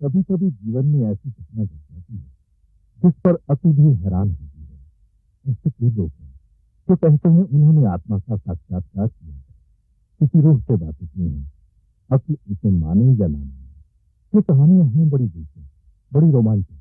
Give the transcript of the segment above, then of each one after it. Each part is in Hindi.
कभी कभी जीवन में ऐसी घटना घट जाती है जिस पर अक्ल भी हैरान होती है। ऐसे कई लोग हैं जो कहते हैं उन्होंने आत्मा का साक्षात्कार किया है, किसी रूह से बातें की हैं। अक्ल इसे माने या ना माने, ये कहानियां हैं बड़ी दिलचस्प, बड़ी रोमांचक।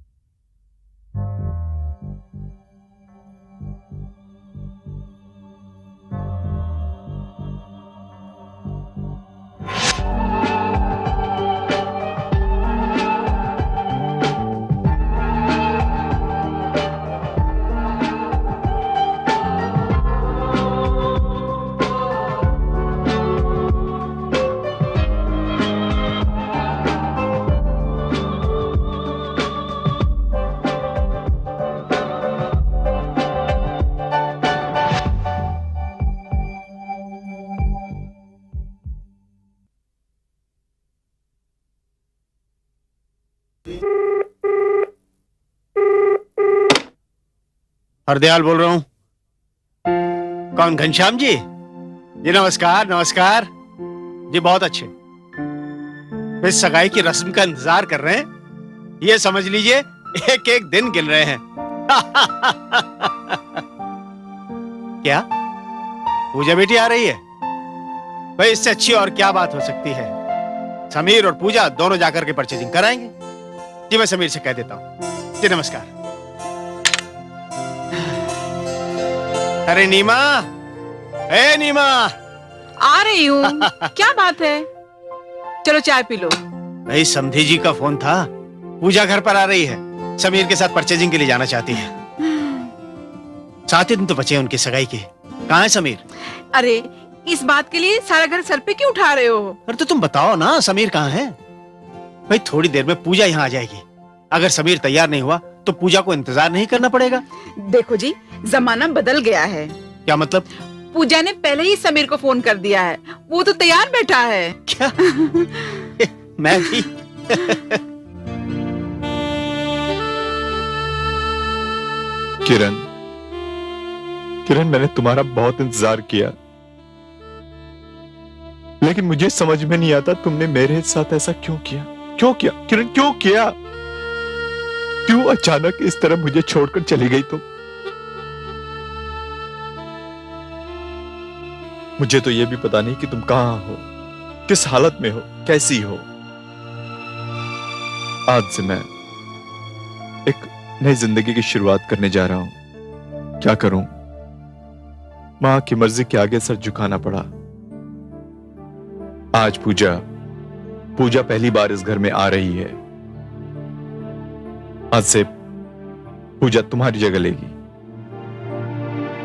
हरदयाल बोल रहा हूँ। कौन? घनश्याम जी? जी नमस्कार नमस्कार जी। बहुत अच्छे, इस सगाई की रस्म का इंतजार कर रहे हैं। ये समझ लीजिए एक एक दिन गिन रहे हैं। क्या पूजा बेटी आ रही है? भाई इससे अच्छी और क्या बात हो सकती है। समीर और पूजा दोनों जाकर के परचेजिंग कराएंगे। जी मैं समीर से कह देता हूँ। जी नमस्कार। अरे नीमा, ए नीमा। आ रही हूँ। क्या बात है? चलो चाय पी लो। भाई समधी जी का फोन था, पूजा घर पर आ रही है, समीर के साथ परचेजिंग के लिए जाना चाहती है। 7 दिन तो बचे हैं उनकी सगाई के। कहाँ है समीर? अरे इस बात के लिए सारा घर सर पे क्यों उठा रहे हो? अरे तो तुम बताओ ना, समीर कहाँ है? भाई थोड़ी देर में पूजा यहाँ आ जाएगी। अगर समीर तैयार नहीं हुआ तो पूजा को इंतजार नहीं करना पड़ेगा। देखो जी, जमाना बदल गया है। क्या मतलब? पूजा ने पहले ही समीर को फोन कर दिया है, वो तो तैयार बैठा है। क्या? मैं भी। किरण, किरण मैंने तुम्हारा बहुत इंतजार किया, लेकिन मुझे समझ में नहीं आता तुमने मेरे साथ ऐसा क्यों किया। क्यों किया किरण, क्यों किया? क्यों अचानक इस तरह मुझे छोड़कर चली गई तुम? मुझे तो यह भी पता नहीं कि तुम कहां हो, किस हालत में हो, कैसी हो। आज से मैं एक नई जिंदगी की शुरुआत करने जा रहा हूं। क्या करूं, मां की मर्जी के आगे सर झुकाना पड़ा। आज पूजा पहली बार इस घर में आ रही है। आज से पूजा तुम्हारी जगह लेगी।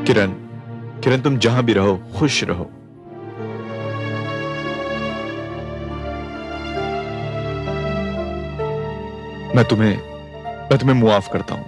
किरण, किरण तुम जहां भी रहो खुश रहो। मैं तुम्हें मुआफ करता हूं।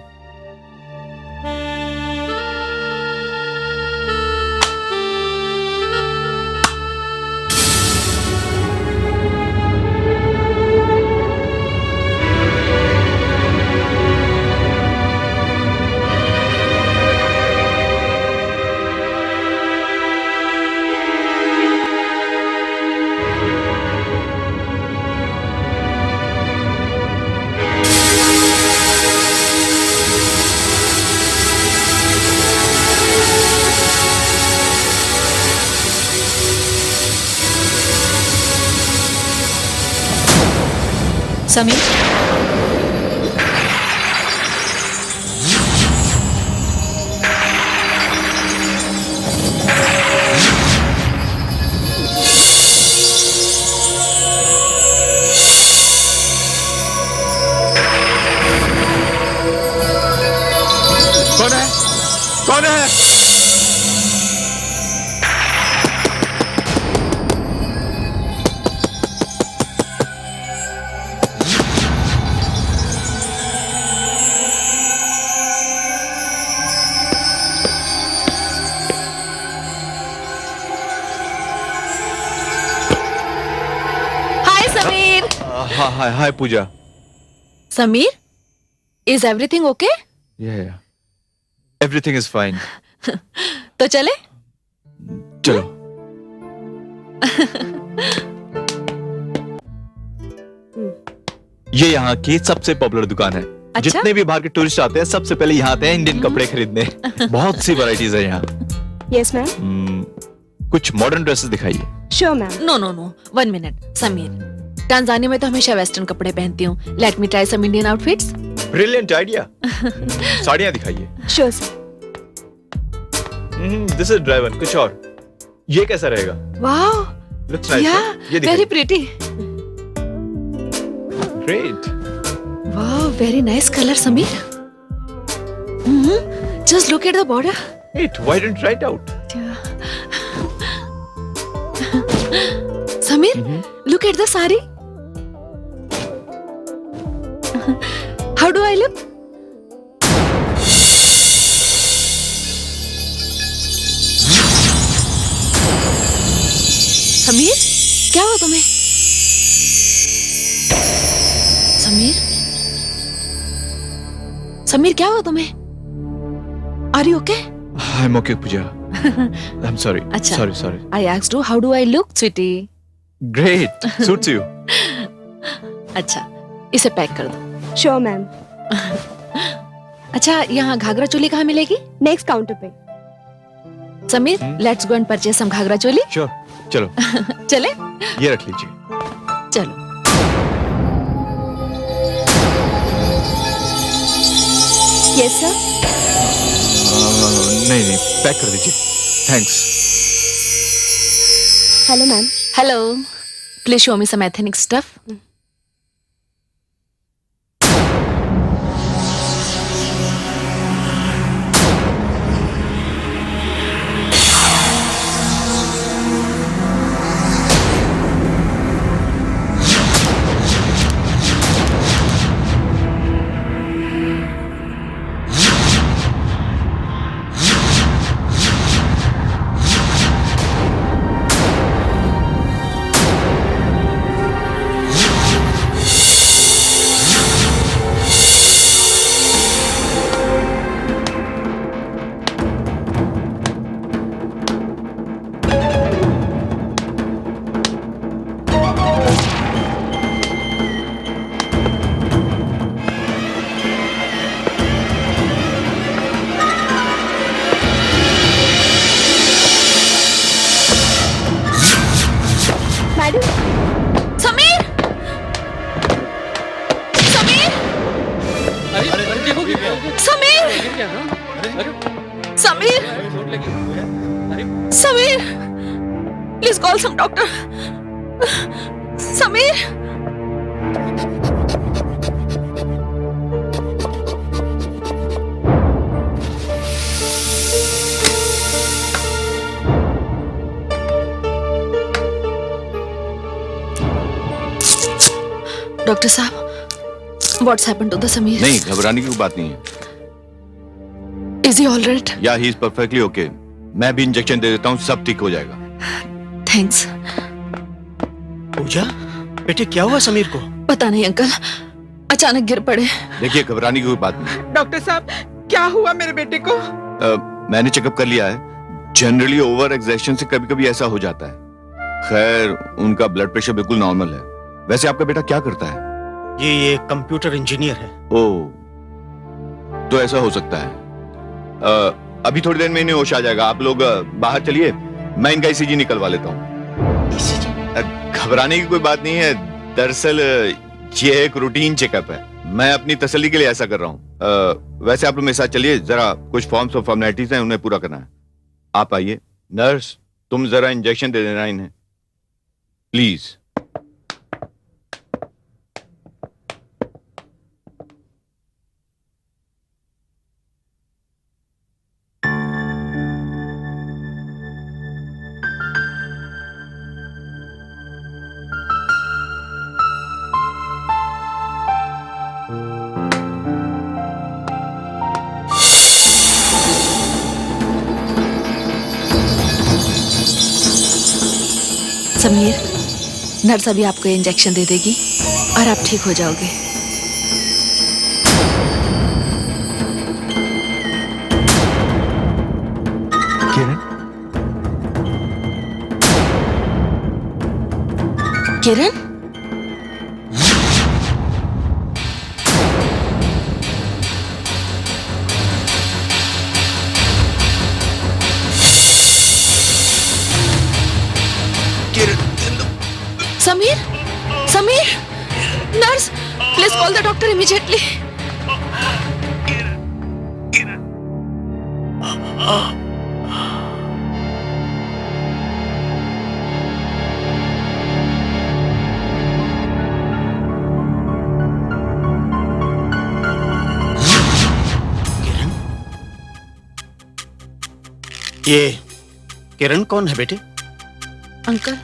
समीर, कौन है? कौन है? Hi Sameer. Hi hi Pooja. Sameer, is everything okay? Everything is fine. तो चले? चलो। ये यहाँ की सबसे पॉपुलर दुकान है। अच्छा? जितने भी बाहर के टूरिस्ट आते हैं सबसे पहले यहाँ आते हैं इंडियन कपड़े खरीदने। बहुत सी वैरायटीज है यहाँ। Yes ma'am. कुछ मॉडर्न ड्रेसेस दिखाइए। Sure ma'am. No no no, 1 minute Sameer. Tanzania में तो हमेशा वेस्टर्न कपड़े पहनती हूँ। Let me try some Indian outfits. Brilliant idea. साड़ियाँ दिखाइए। Sure sir. This is driver. कुछ और ये कैसा रहेगा? Wow, looks nice. या ये वेरी दिखाइए। Pretty. Great. Wow, very nice colour Sameer. Just look at the border. Wait, why didn't you try it out? Samir, look at the sari. How do I look? Sameer, क्या हुआ तुम्हें? समीर, समीर क्या हुआ तुम्हें? Are you okay? I'm okay, Pooja. I'm sorry. अच्छा. Sorry. I asked you, how do I look, sweetie? Great. Suits you. अच्छा, इसे पैक कर दो। Sure ma'am. अच्छा, यहाँ घाघरा चोली कहाँ मिलेगी? नेक्स्ट काउंटर पे। Sameer, let's go and purchase some ghagra choli. Sure. चलो, चले? ये रख लीजिए। चलो। Yes sir. नहीं, पैक कर दीजिए। Thanks. Hello ma'am. Hello, please show me some ethnic stuff. Sameer! Sameer! Sameer! Sameer! Sameer! Please call some doctor. Sameer! Doctor साहब, what's happened to the Sameer? नहीं, घबराने की कोई बात नहीं है। Is he all right? Yeah he is perfectly okay. मैं भी इंजेक्शन दे देता हूँ, सब ठीक हो जाएगा। थैंक्स। पूजा, बेटे क्या हुआ समीर को? पता नहीं अंकल, अचानक गिर पड़े। देखिए, घबराने की कोई बात नहीं। डॉक्टर साहब, क्या हुआ मेरे बेटे को? मैंने चेकअप कर लिया है। जनरली ओवर एक्सर्शन से कभी कभी ऐसा हो जाता है। खैर, उनका ब्लड प्रेशर बिल्कुल नॉर्मल है। वैसे आपका बेटा क्या करता है? ये कंप्यूटर इंजीनियर है। ओह, तो ऐसा हो सकता है। अभी थोड़ी देर में इन्हें होश आ जाएगा। आप लोग बाहर चलिए, मैं इनका ईसीजी निकलवा लेता हूँ। घबराने की कोई बात नहीं है। दरअसल ये एक रूटीन चेकअप है। मैं अपनी तसल्ली के लिए ऐसा कर रहा हूँ। वैसे आप लोग मेरे साथ चलिए, जरा कुछ फॉर्म्स और फॉर्मेलिटीज हैं, उन्हें पूरा करना है। आप आइए। नर्स, तुम जरा इंजेक्शन दे देना इन्हें, प्लीज। समीर, नर्स अभी आपको इंजेक्शन दे देगी और आप ठीक हो जाओगे। Kiran, Kiran? Please call the doctor immediately. ये किरण कौन है बेटे? अंकल,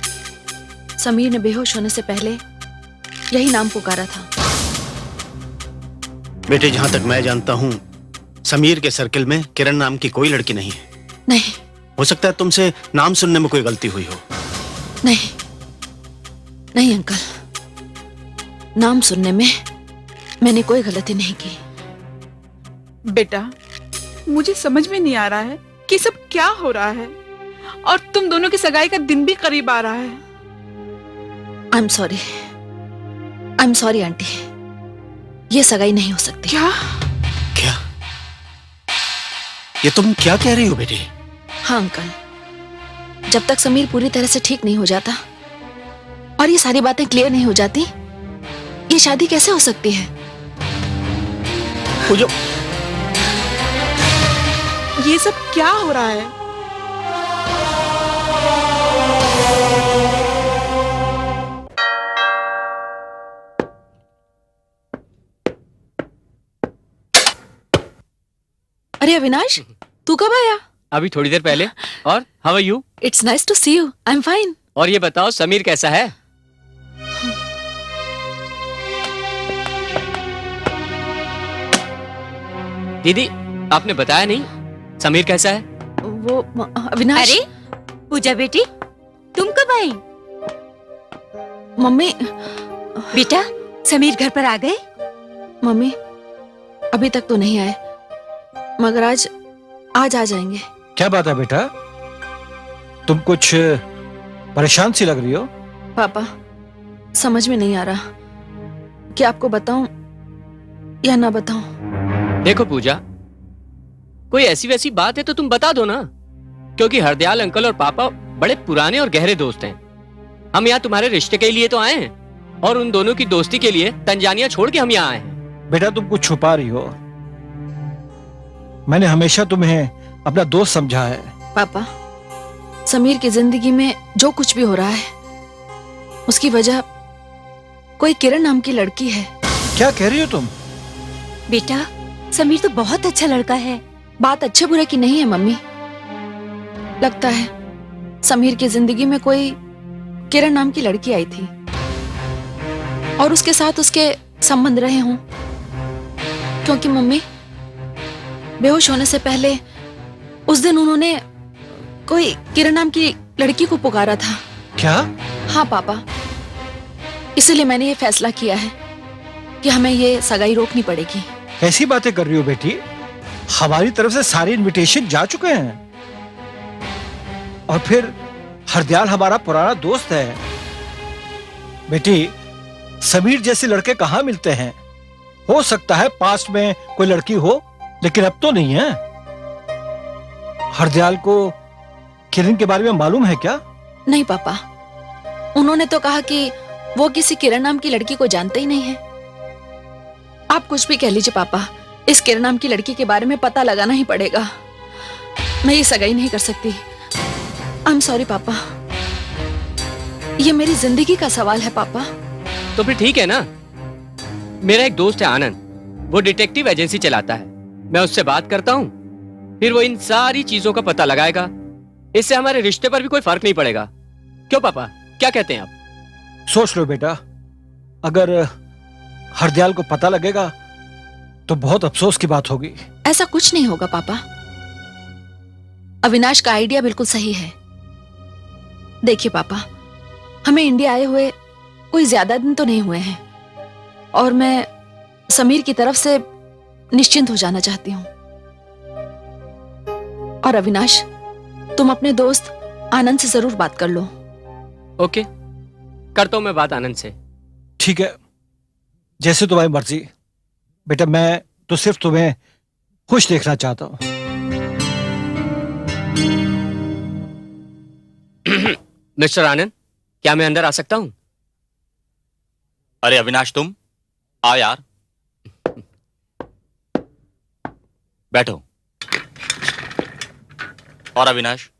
समीर ने बेहोश होने से पहले यही नाम पुकारा था। बेटे जहां तक मैं जानता हूं समीर के सर्किल में किरण नाम की कोई लड़की नहीं है। नहीं हो सकता है तुमसे नाम सुनने में कोई गलती हुई हो। नहीं नहीं अंकल, नाम सुनने में मैंने कोई गलती नहीं की। बेटा, मुझे समझ में नहीं आ रहा है कि सब क्या हो रहा है, और तुम दोनों की सगाई का दिन भी करीब आ रहा है। आई एम सॉरी आंटी, ये सगाई नहीं हो सकती। क्या? क्या? ये तुम क्या कह रही हो बेटे? हाँ अंकल, जब तक समीर पूरी तरह से ठीक नहीं हो जाता और ये सारी बातें क्लियर नहीं हो जाती, ये शादी कैसे हो सकती है? वो जो ये सब क्या हो रहा है? अरे अविनाश, तू कब आया? अभी थोड़ी देर पहले। और how are you? It's nice to see you. I am fine. और ये बताओ समीर कैसा है? दीदी, आपने बताया नहीं समीर कैसा है? वो अविनाश। अरे पूजा बेटी, तुम कब आई? मम्मी, बेटा समीर घर पर आ गए? मम्मी अभी तक तो नहीं आए, मगर आज आ जाएंगे। क्या बात है बेटा, तुम कुछ परेशान सी लग रही हो? पापा, समझ में नहीं आ रहा कि आपको बताऊं या ना बताऊं। देखो पूजा, कोई ऐसी वैसी बात है तो तुम बता दो ना, क्योंकि हरदयाल अंकल और पापा बड़े पुराने और गहरे दोस्त हैं। हम यहाँ तुम्हारे रिश्ते के लिए तो आए हैं, और उन दोनों की दोस्ती के लिए तंजानिया छोड़ के हम यहाँ आए हैं। बेटा तुम कुछ छुपा रही हो, मैंने हमेशा तुम्हें अपना दोस्त समझा है। पापा, समीर की जिंदगी में जो कुछ भी हो रहा है उसकी वजह कोई किरण नाम की लड़की है। क्या कह रही हो तुम? बेटा समीर तो बहुत अच्छा लड़का है। बात अच्छे बुरे की नहीं है मम्मी, लगता है समीर की जिंदगी में कोई किरण नाम की लड़की आई थी और उसके साथ उसके संबंध रहे हों, क्योंकि मम्मी बेहोश होने से पहले उस दिन उन्होंने कोई किरण नाम की लड़की को पुकारा था। क्या? हाँ पापा, इसलिए मैंने ये फैसला किया है कि हमें ये सगाई रोकनी पड़ेगी। कैसी बातें कर रही हो बेटी, हमारी तरफ से सारे इनविटेशन जा चुके हैं, और फिर हरदयाल हमारा पुराना दोस्त है। बेटी समीर जैसे लड़के कहाँ मिलते हैं? हो सकता है पास्ट में कोई लड़की हो, लेकिन अब तो नहीं है। हरदयाल को किरण के बारे में मालूम है क्या? नहीं पापा, उन्होंने तो कहा कि वो किसी किरण नाम की लड़की को जानते ही नहीं है। आप कुछ भी कह लीजिए पापा, इस किरण नाम की लड़की के बारे में पता लगाना ही पड़ेगा। मैं ये सगाई नहीं कर सकती। आई एम सॉरी पापा, ये मेरी जिंदगी का सवाल है पापा। तो फिर ठीक है ना, मेरा एक दोस्त है आनंद, वो डिटेक्टिव एजेंसी चलाता है। मैं उससे बात करता हूँ, फिर वो इन सारी चीजों का पता लगाएगा। इससे हमारे रिश्ते पर भी कोई फर्क नहीं पड़ेगा। क्यों पापा, क्या कहते हैं आप? सोच लो बेटा, अगर हरदयाल को पता लगेगा तो बहुत अफसोस की बात होगी। ऐसा कुछ नहीं होगा पापा, अविनाश का आइडिया बिल्कुल सही है। देखिए पापा, हमें इंडिया आए हुए कोई ज्यादा दिन तो नहीं हुए हैं, और मैं समीर की तरफ से निश्चिंत हो जाना चाहती हूँ। और अविनाश, तुम अपने दोस्त आनंद से जरूर बात कर लो। ओके, करता हूं मैं बात आनंद से। ठीक है, जैसे तुम्हारी मर्जी। बेटा मैं तो सिर्फ तुम्हें खुश देखना चाहता हूँ। मिस्टर आनंद, क्या मैं अंदर आ सकता हूं? अरे अविनाश, तुम आ यार, बैठो। और अविनाश,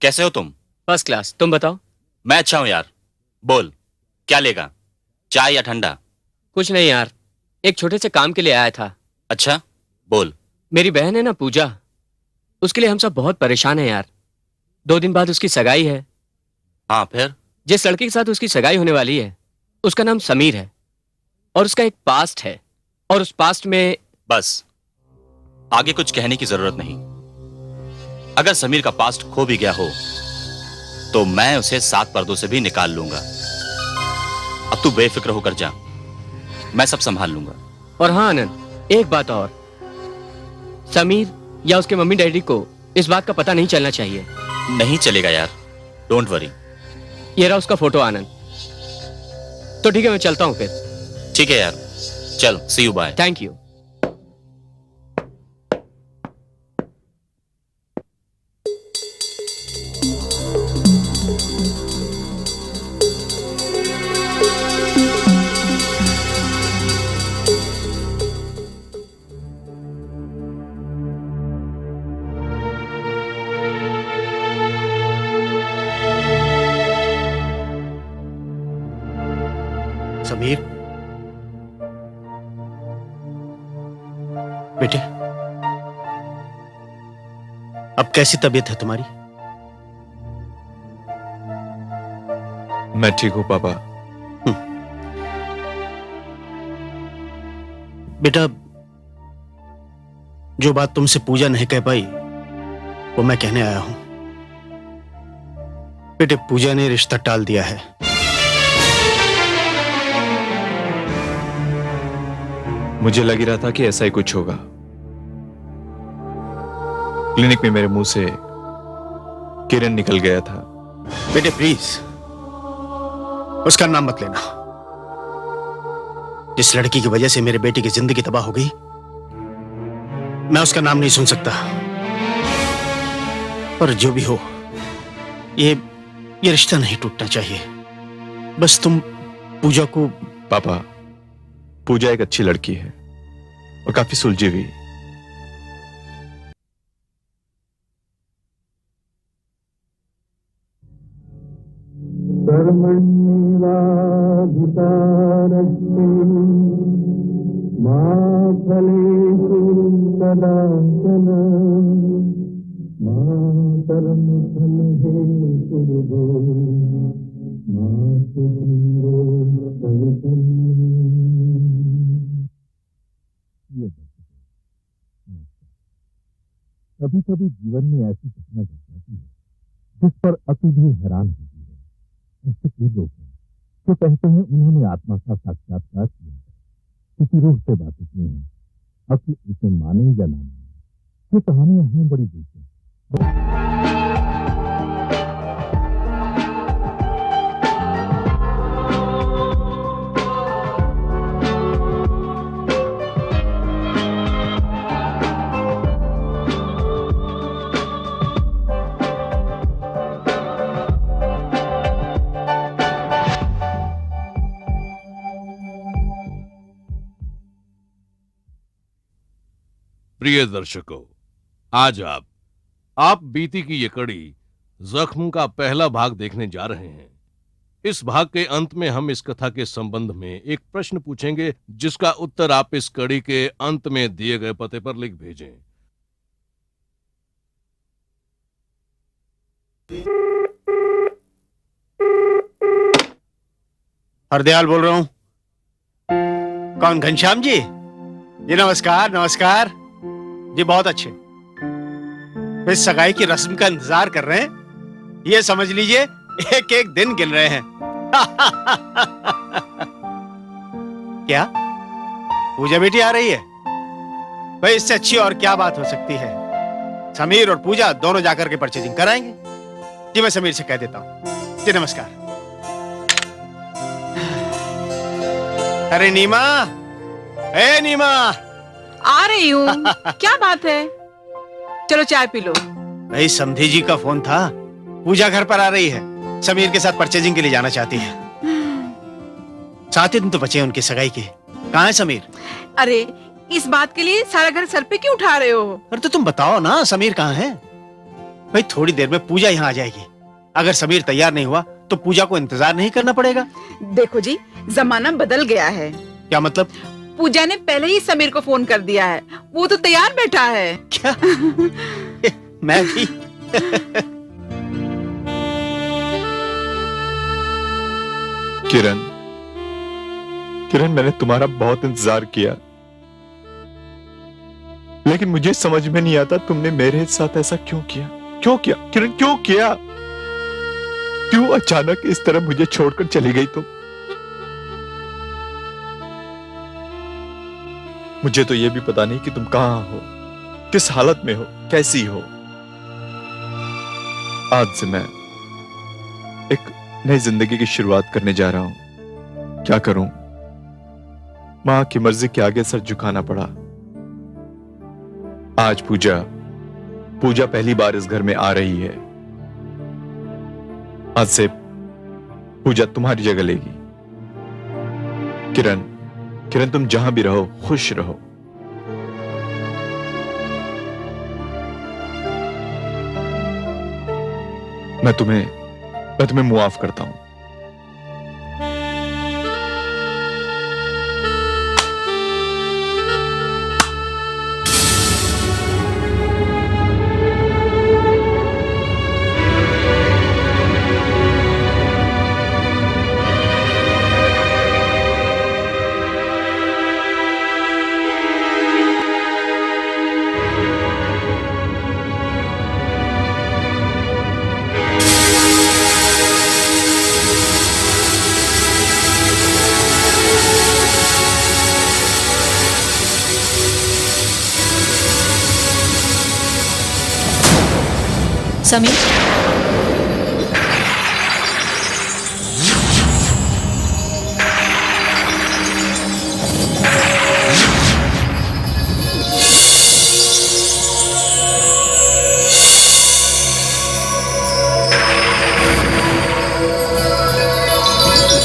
कैसे हो तुम? First class. तुम बताओ। मैं अच्छा हूं यार। बोल, क्या लेगा, चाय या ठंडा? कुछ नहीं यार, एक छोटे से काम के लिए आया था। अच्छा, बोल। मेरी बहन है ना पूजा, उसके लिए हम सब बहुत परेशान हैं यार। 2 दिन बाद उसकी सगाई है। हाँ, फिर? जिस लड़के के साथ उसकी सगाई होने वाली है उसका नाम समीर है और उसका एक पास्ट है, और उस पास्ट में बस, आगे कुछ कहने की जरूरत नहीं। अगर समीर का पास्ट खो भी गया हो तो मैं उसे 7 पर्दों से भी निकाल लूंगा। अब तू बेफिक्र होकर जा, मैं सब संभाल लूंगा। और हाँ आनंद, एक बात और, समीर या उसके मम्मी डैडी को इस बात का पता नहीं चलना चाहिए। नहीं चलेगा यार, डोंट वरी। ये रहा उसका फोटो आनंद। तो ठीक है, मैं चलता हूं फिर। ठीक है यार, चल, see you, bye. Thank you. Sameer, बेटे, अब कैसी तबीयत है तुम्हारी? मैं ठीक हूं पापा। बेटा, जो बात तुमसे पूजा नहीं कह पाई वो मैं कहने आया हूं। बेटे, पूजा ने रिश्ता टाल दिया है। मुझे लग ही रहा था कि ऐसा ही कुछ होगा। क्लिनिक में मेरे मुंह से किरण निकल गया था। बेटे प्लीज, उसका नाम मत लेना। जिस लड़की की वजह से मेरे बेटे की जिंदगी तबाह हो गई, मैं उसका नाम नहीं सुन सकता। पर जो भी हो, ये रिश्ता नहीं टूटना चाहिए। बस तुम पूजा को। पापा, पूजा एक अच्छी लड़की है और काफी सुलझी हुई। कभी कभी जीवन में ऐसी घटना घट जाती है जिस पर अक्ल भी हैरान होती है। ऐसे कई लोग हैं जो कहते हैं उन्होंने आत्मा का साक्षात्कार किया है, किसी रूह से बातें की हैं। अक्ल इसे माने या ना माने, ये कहानियां हैं बड़ी दिलचस्प। प्रिय दर्शकों, आज आप बीती की ये कड़ी जख्म का पहला भाग देखने जा रहे हैं। इस भाग के अंत में हम इस कथा के संबंध में एक प्रश्न पूछेंगे, जिसका उत्तर आप इस कड़ी के अंत में दिए गए पते पर लिख भेजें। हरदयाल बोल रहा हूं। कौन? घनश्याम जी? जी नमस्कार। नमस्कार जी, बहुत अच्छे। इस सगाई की रस्म का इंतजार कर रहे हैं, ये समझ लीजिए एक एक दिन गिन रहे हैं। क्या पूजा बेटी आ रही है? भाई, इससे अच्छी और क्या बात हो सकती है। समीर और पूजा दोनों जाकर के परचेजिंग कराएंगे। जी मैं समीर से कह देता हूं। जी नमस्कार। अरे नीमा, ए नीमा, आ रही हूँ। क्या बात है? चलो चाय पी लो। भाई, समधी जी का फोन था, पूजा घर पर आ रही है, समीर के साथ परचेजिंग के लिए जाना चाहती है। 7 दिन तो बचे उनकी सगाई के। कहाँ है समीर? अरे इस बात के लिए सारा घर सर पे क्यों उठा रहे हो? अरे तो तुम बताओ ना, समीर कहाँ है? भाई थोड़ी देर में पूजा यहाँ आ जाएगी। अगर समीर तैयार नहीं हुआ तो पूजा को इंतजार नहीं करना पड़ेगा। देखो जी, जमाना बदल गया है। क्या मतलब? पूजा ने पहले ही समीर को फोन कर दिया है, वो तो तैयार बैठा है। क्या? मैं भी। किरण, किरण, मैंने तुम्हारा बहुत इंतजार किया, लेकिन मुझे समझ में नहीं आता तुमने मेरे साथ ऐसा क्यों किया। क्यों किया किरण, क्यों किया? क्यों अचानक इस तरह मुझे छोड़कर चली गई तुम? मुझे तो यह भी पता नहीं कि तुम कहां हो, किस हालत में हो, कैसी हो। आज से मैं एक नई जिंदगी की शुरुआत करने जा रहा हूं। क्या करूं? मां की मर्जी के आगे सर झुकाना पड़ा। आज पूजा पहली बार इस घर में आ रही है। आज से पूजा तुम्हारी जगह लेगी। किरण, किरण, तुम जहां भी रहो खुश रहो। मैं तुम्हें मुआफ करता हूं। समीर,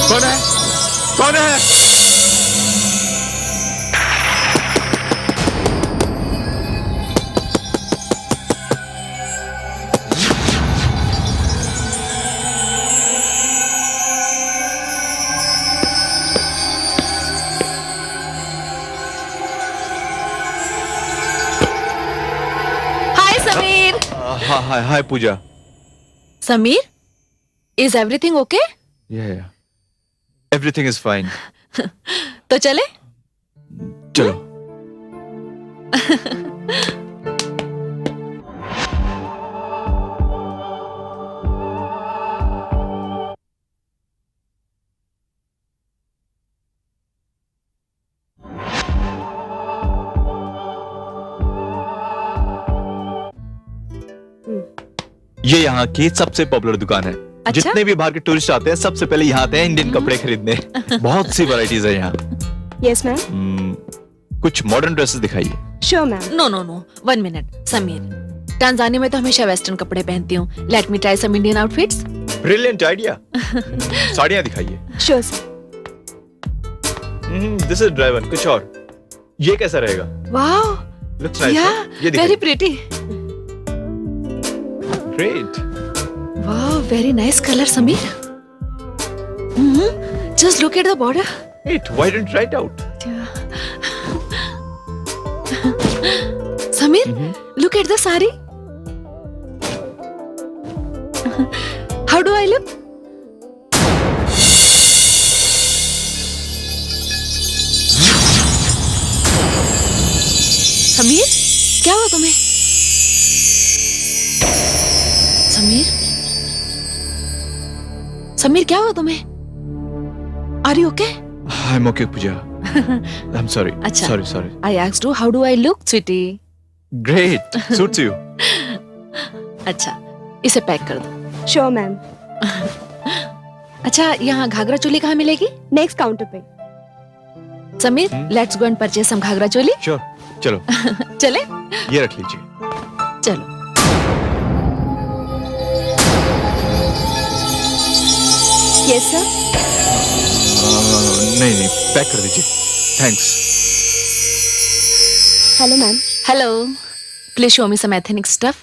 कौन है? कौन है? Hi Pooja. Sameer, is everything okay? Yeah, everything is fine. तो चले? चलो। ये यहाँ की सबसे पॉपुलर दुकान है। अच्छा? जितने भी बाहर के टूरिस्ट आते हैं सबसे पहले यहाँ आते हैं इंडियन कपड़े खरीदने। बहुत सी वैरायटीज है यहाँ। Yes ma'am. कुछ मॉडर्न ड्रेसेस दिखाइए। Sure ma'am. No no no, 1 minute. Sameer, Tanzania में तो हमेशा वेस्टर्न कपड़े पहनती हूँ। Let me try some Indian outfits. Brilliant idea. साड़ियाँ दिखाइए। Sure sir. This is driver. कुछ और। ये कैसा रहेगा? Wow, looks nice. Yeah very pretty. Great. Wow, very nice colour Sameer. Just look at the border. Wait, why didn't you try it out? Samir, look at the sari. How do I look? Sameer, क्या हुआ तुम्हें? समीर, समीर, क्या हुआ तुम्हें? Are you okay? I'm okay, Pooja. I'm sorry. अच्छा. Sorry. I asked you, how do I look, sweetie? Great. Suits you. अच्छा, इसे पैक कर दो। Sure ma'am. अच्छा, यहाँ घाघरा चोली कहाँ मिलेगी? नेक्स्ट काउंटर पे। Sameer, let's go and purchase some ghagra choli. Sure. चलो। चले? ये रख लीजिए। चलो। Yes sir. नहीं, पैक कर दीजिए। Thanks. Hello ma'am. Hello, please show me some ethnic stuff.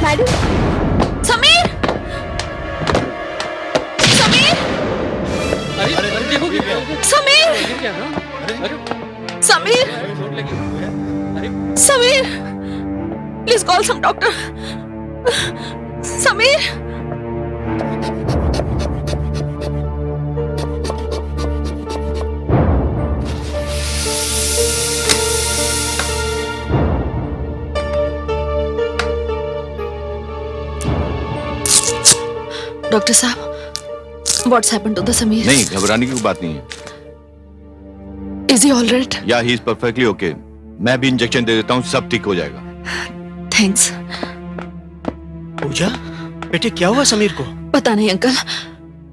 Sameer! Sameer! Sameer! Sameer! Sameer! Please call some doctor. Sameer! Doctor साहब, what's happened to the Sameer? नहीं, घबराने की कोई बात नहीं है। Is he all right? Yeah he is perfectly okay. मैं भी इंजेक्शन दे देता हूँ, सब ठीक हो जाएगा। थैंक्स। पूजा, बेटे क्या हुआ समीर को? पता नहीं अंकल,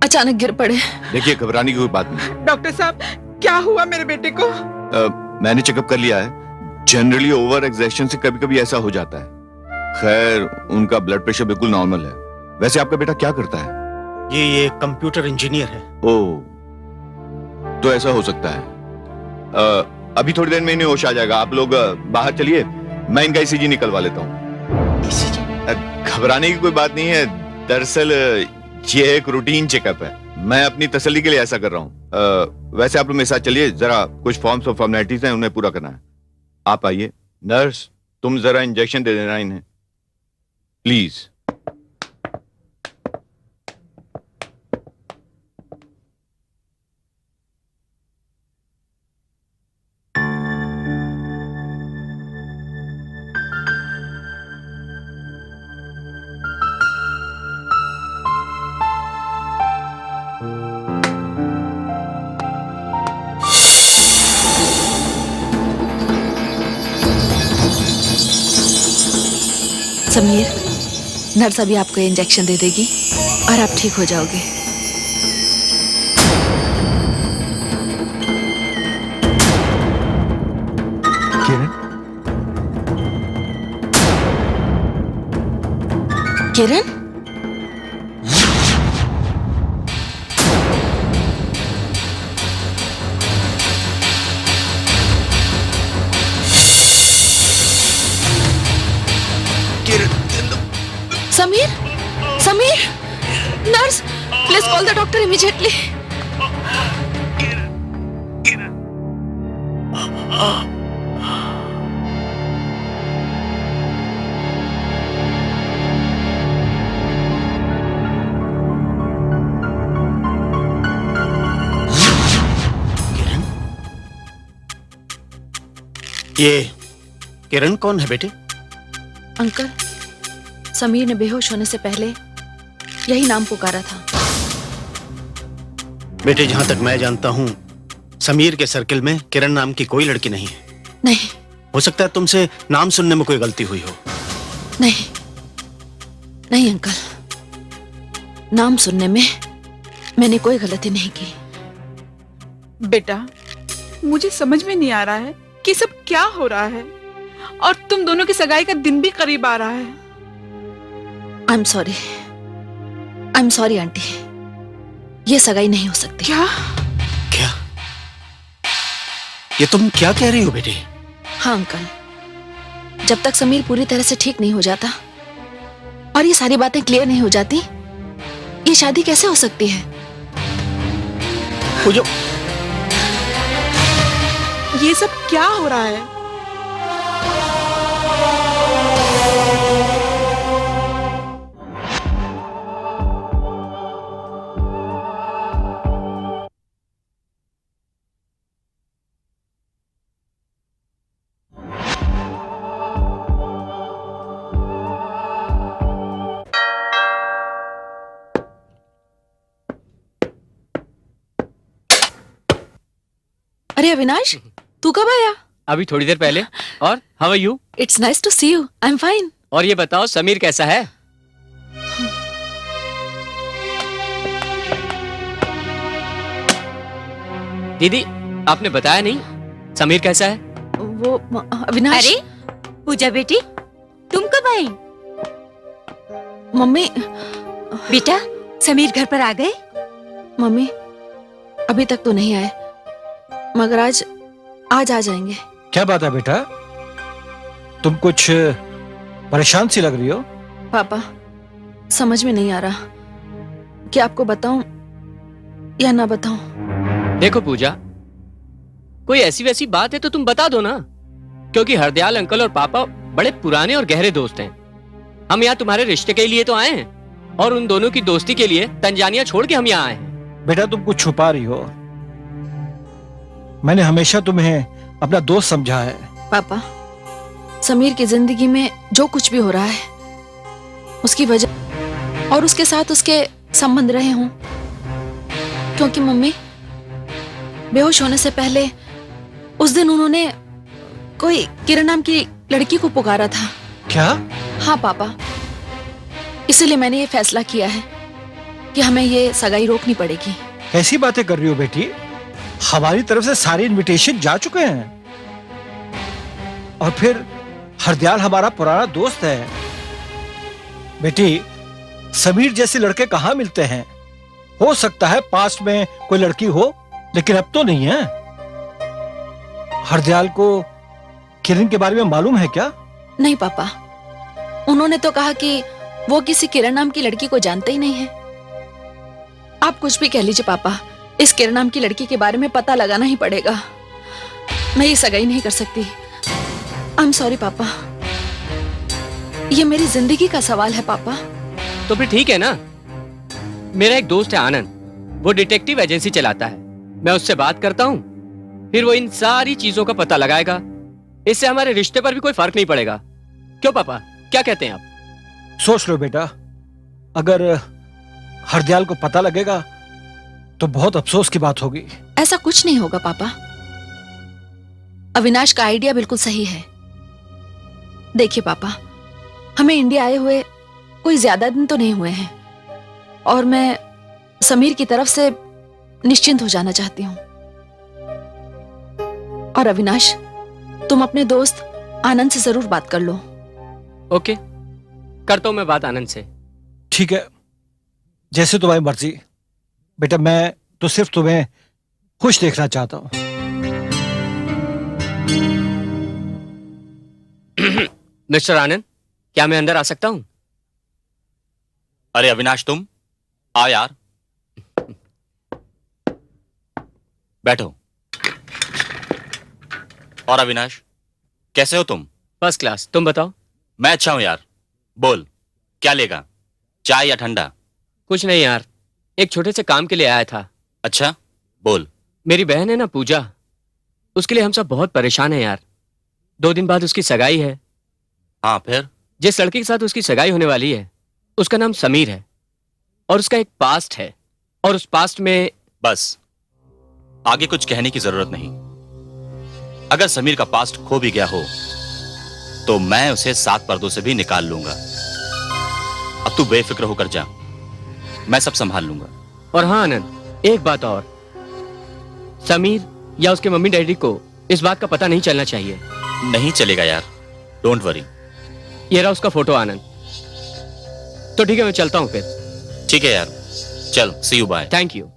अचानक गिर पड़े। देखिए, घबराने की कोई बात नहीं। डॉक्टर साहब, क्या हुआ मेरे बेटे को? मैंने चेकअप कर लिया है। जनरली ओवर एक्सर्शन से कभी कभी ऐसा हो जाता है। खैर, उनका ब्लड प्रेशर बिल्कुल नॉर्मल है। वैसे आपका बेटा क्या करता है? ये कंप्यूटर इंजीनियर है। ओह, तो ऐसा हो सकता है। अभी थोड़ी देर में इन्हें होश आ जाएगा। आप लोग बाहर चलिए, मैं इनका ईसीजी निकलवा लेता हूँ। ईसीजी? घबराने की कोई बात नहीं है। दरअसल ये एक रूटीन चेकअप है। मैं अपनी तसल्ली के लिए ऐसा कर रहा हूँ। वैसे आप लोग मेरे साथ चलिए, जरा कुछ फॉर्म्स और फॉर्मेलिटीज हैं, उन्हें पूरा करना है। आप आइए। नर्स, तुम जरा इंजेक्शन दे देना इन्हें, प्लीज। समीर, नर्स अभी आपको इंजेक्शन दे देगी और आप ठीक हो जाओगे। Kiran? Kiran? Sameer, Sameer, nurse, please call the doctor immediately. ये किरण कौन है बेटे? अंकल, समीर ने बेहोश होने से पहले यही नाम पुकारा था। बेटे, जहां तक मैं जानता हूं, समीर के सर्किल में किरण नाम की कोई लड़की नहीं है। नहीं। हो सकता है तुमसे नाम सुनने में कोई गलती हुई हो। नहीं, नहीं अंकल, नाम सुनने में मैंने कोई गलती नहीं की। बेटा, मुझे समझ में नहीं आ रहा है कि सब क्या हो रहा है, और तुम दोनों की सगाई का दिन भी करीब आ रहा है। आई एम सॉरी आंटी, ये सगाई नहीं हो सकती। क्या? क्या? ये तुम क्या कह रही हो बेटे? हाँ अंकल, जब तक समीर पूरी तरह से ठीक नहीं हो जाता और ये सारी बातें क्लियर नहीं हो जाती, ये शादी कैसे हो सकती है? पूजा, ये सब क्या हो रहा है? अरे अविनाश, तू कब आया? अभी थोड़ी देर पहले। और how are you? It's nice to see you. I am fine. और ये बताओ समीर कैसा है? दीदी, आपने बताया नहीं समीर कैसा है? वो अविनाश। अरे पूजा बेटी, तुम कब आई? मम्मी। बेटा, समीर घर पर आ गए? मम्मी, अभी तक तो नहीं आए, मगर आज आ जाएंगे। क्या बात है बेटा, तुम कुछ परेशान सी लग रही हो? पापा, समझ में नहीं आ रहा कि आपको बताऊं या ना बताऊं। देखो पूजा, कोई ऐसी वैसी बात है तो तुम बता दो ना, क्योंकि हरदयाल अंकल और पापा बड़े पुराने और गहरे दोस्त हैं। हम यहाँ तुम्हारे रिश्ते के लिए तो आए हैं, और उन दोनों की दोस्ती के लिए तंजानिया छोड़ के हम यहाँ आए हैं। बेटा, तुम कुछ छुपा रही हो। मैंने हमेशा तुम्हें अपना दोस्त समझा है। पापा, समीर की जिंदगी में जो कुछ भी हो रहा है उसकी वजह और उसके साथ उसके संबंध रहे हों, क्योंकि मम्मी बेहोश होने से पहले उस दिन उन्होंने कोई किरण नाम की लड़की को पुकारा था। क्या? हाँ पापा, इसीलिए मैंने ये फैसला किया है कि हमें ये सगाई रोकनी पड़ेगी। कैसी बातें कर रही हो बेटी? हमारी तरफ से सारे इनविटेशन जा चुके हैं, और फिर हरदयाल हमारा पुराना दोस्त है। बेटी, समीर जैसे लड़के कहाँ मिलते हैं? हो सकता है पास्ट में कोई लड़की हो, लेकिन अब तो नहीं है। हरदयाल को किरण के बारे में मालूम है क्या? नहीं पापा, उन्होंने तो कहा कि वो किसी किरण नाम की लड़की को जानते ही नहीं है। आप कुछ भी कह लीजिए पापा, इस किरण नाम की लड़की के बारे में पता लगाना ही पड़ेगा। मैं ये सगाई नहीं कर सकती। आई एम सॉरी पापा, ये मेरी जिंदगी का सवाल है पापा। तो फिर ठीक है ना, मेरा एक दोस्त है आनंद, वो डिटेक्टिव एजेंसी चलाता है। मैं उससे बात करता हूँ, फिर वो इन सारी चीजों का पता लगाएगा। इससे हमारे रिश्ते पर भी कोई फर्क नहीं पड़ेगा। क्यों पापा, क्या कहते हैं आप? सोच लो बेटा, अगर हरदयाल को पता लगेगा तो बहुत अफसोस की बात होगी। ऐसा कुछ नहीं होगा पापा, अविनाश का आइडिया बिल्कुल सही है। देखिए पापा, हमें इंडिया आए हुए कोई ज्यादा दिन तो नहीं हुए हैं, और मैं समीर की तरफ से निश्चिंत हो जाना चाहती हूँ। और अविनाश, तुम अपने दोस्त आनंद से जरूर बात कर लो। ओके, करता हूं मैं बात आनंद से। ठीक है, जैसे तुम्हारी मर्जी। बेटा, मैं तो सिर्फ तुम्हें खुश देखना चाहता हूं। मिस्टर आनंद, क्या मैं अंदर आ सकता हूं? अरे अविनाश, तुम आओ यार, बैठो। और अविनाश, कैसे हो तुम? फर्स्ट क्लास, तुम बताओ। मैं अच्छा हूं यार। बोल, क्या लेगा, चाय या ठंडा? कुछ नहीं यार, एक छोटे से काम के लिए आया था। अच्छा, बोल। मेरी बहन है ना पूजा, उसके लिए हम सब बहुत परेशान हैं यार। 2 दिन बाद उसकी सगाई है। हाँ, फिर? जिस लड़के के साथ उसकी सगाई होने वाली है उसका नाम समीर है, और उसका एक पास्ट है, और उस पास्ट में... बस, आगे कुछ कहने की जरूरत नहीं। अगर समीर का पास्ट खो भी गया हो तो मैं उसे 7 पर्दों से भी निकाल लूंगा। अब तू बेफिक्र होकर जा, मैं सब संभाल लूंगा। और हाँ आनंद, एक बात और, समीर या उसके मम्मी डैडी को इस बात का पता नहीं चलना चाहिए। नहीं चलेगा यार, डोंट वरी। ये रहा उसका फोटो आनंद। तो ठीक है, मैं चलता हूं फिर। ठीक है यार, चल, see you, bye. Thank you.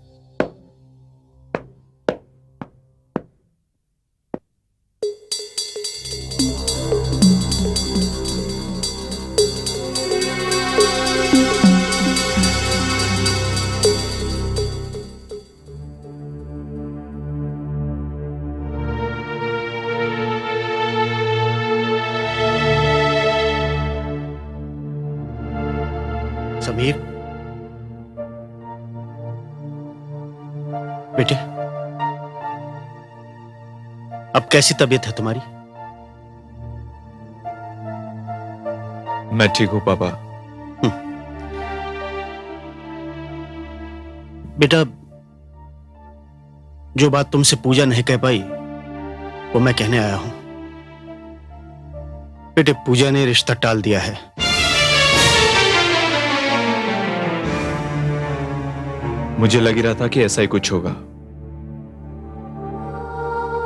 Sameer, बेटे, अब कैसी तबीयत है तुम्हारी? मैं ठीक हूं पापा। बेटा, जो बात तुमसे पूजा नहीं कह पाई वो मैं कहने आया हूं। बेटे, पूजा ने रिश्ता टाल दिया है। मुझे लग ही रहा था कि ऐसा ही कुछ होगा।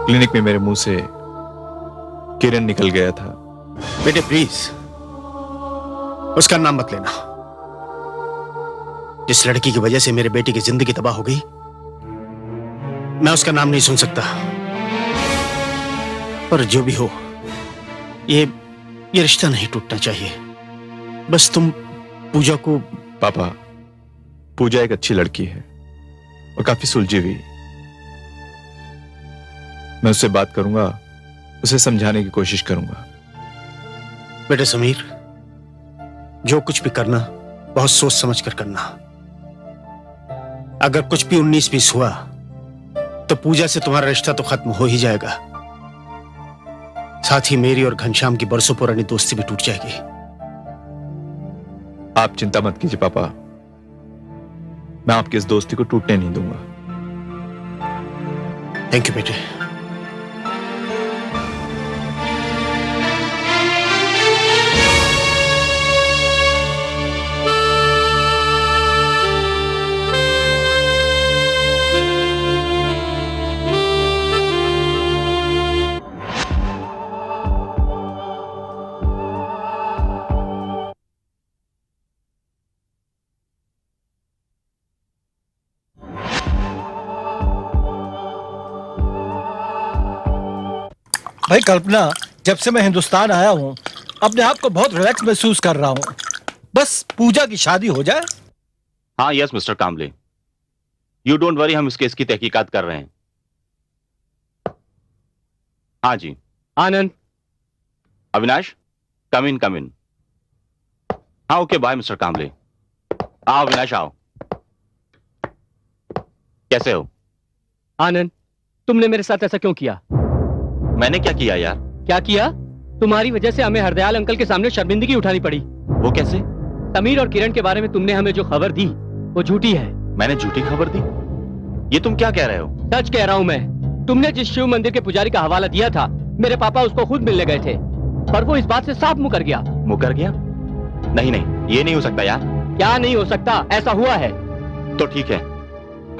क्लिनिक में मेरे मुंह से किरण निकल गया था। बेटे प्लीज उसका नाम मत लेना। जिस लड़की की वजह से मेरे बेटे की जिंदगी तबाह हो गई, मैं उसका नाम नहीं सुन सकता। पर जो भी हो, ये रिश्ता नहीं टूटना चाहिए। बस तुम पूजा को। पापा, पूजा एक अच्छी लड़की है और काफी सुलझी हुई। मैं उससे बात करूंगा, उसे समझाने की कोशिश करूंगा। बेटे समीर, जो कुछ भी करना बहुत सोच समझ कर करना। अगर कुछ भी 19-20 हुआ तो पूजा से तुम्हारा रिश्ता तो खत्म हो ही जाएगा, साथ ही मेरी और घनश्याम की बरसों पुरानी दोस्ती भी टूट जाएगी। आप चिंता मत कीजिए पापा, मैं आपकी इस दोस्ती को टूटने नहीं दूंगा। थैंक यू बेटे। भाई कल्पना, जब से मैं हिंदुस्तान आया हूँ अपने आप को बहुत रिलैक्स महसूस कर रहा हूँ। बस पूजा की शादी हो जाए। हाँ yes mister Kamle, you don't worry, हम इस केस की तहकीकात कर रहे हैं। हाँ जी। आनंद, अविनाश, कम इन कम इन। हाँ ओके, बाय मिस्टर कामले। आओ अविनाश आओ। कैसे हो? आनंद, तुमने मेरे साथ ऐसा क्यों किया? मैंने क्या किया यार? क्या किया? तुम्हारी वजह से हमें हरदयाल अंकल के सामने शर्मिंदगी उठानी पड़ी। वो कैसे? समीर और किरण के बारे में तुमने हमें जो खबर दी वो झूठी है। मैंने झूठी खबर दी? ये तुम क्या कह रहे हो? सच कह रहा हूँ मैं। तुमने जिस शिव मंदिर के पुजारी का हवाला दिया था, मेरे पापा उसको खुद मिलने गए थे, पर वो इस बात से साफ मुकर गया। मुकर गया? नहीं नहीं, ये नहीं हो सकता यार। क्या नहीं हो सकता? ऐसा हुआ है। तो ठीक है,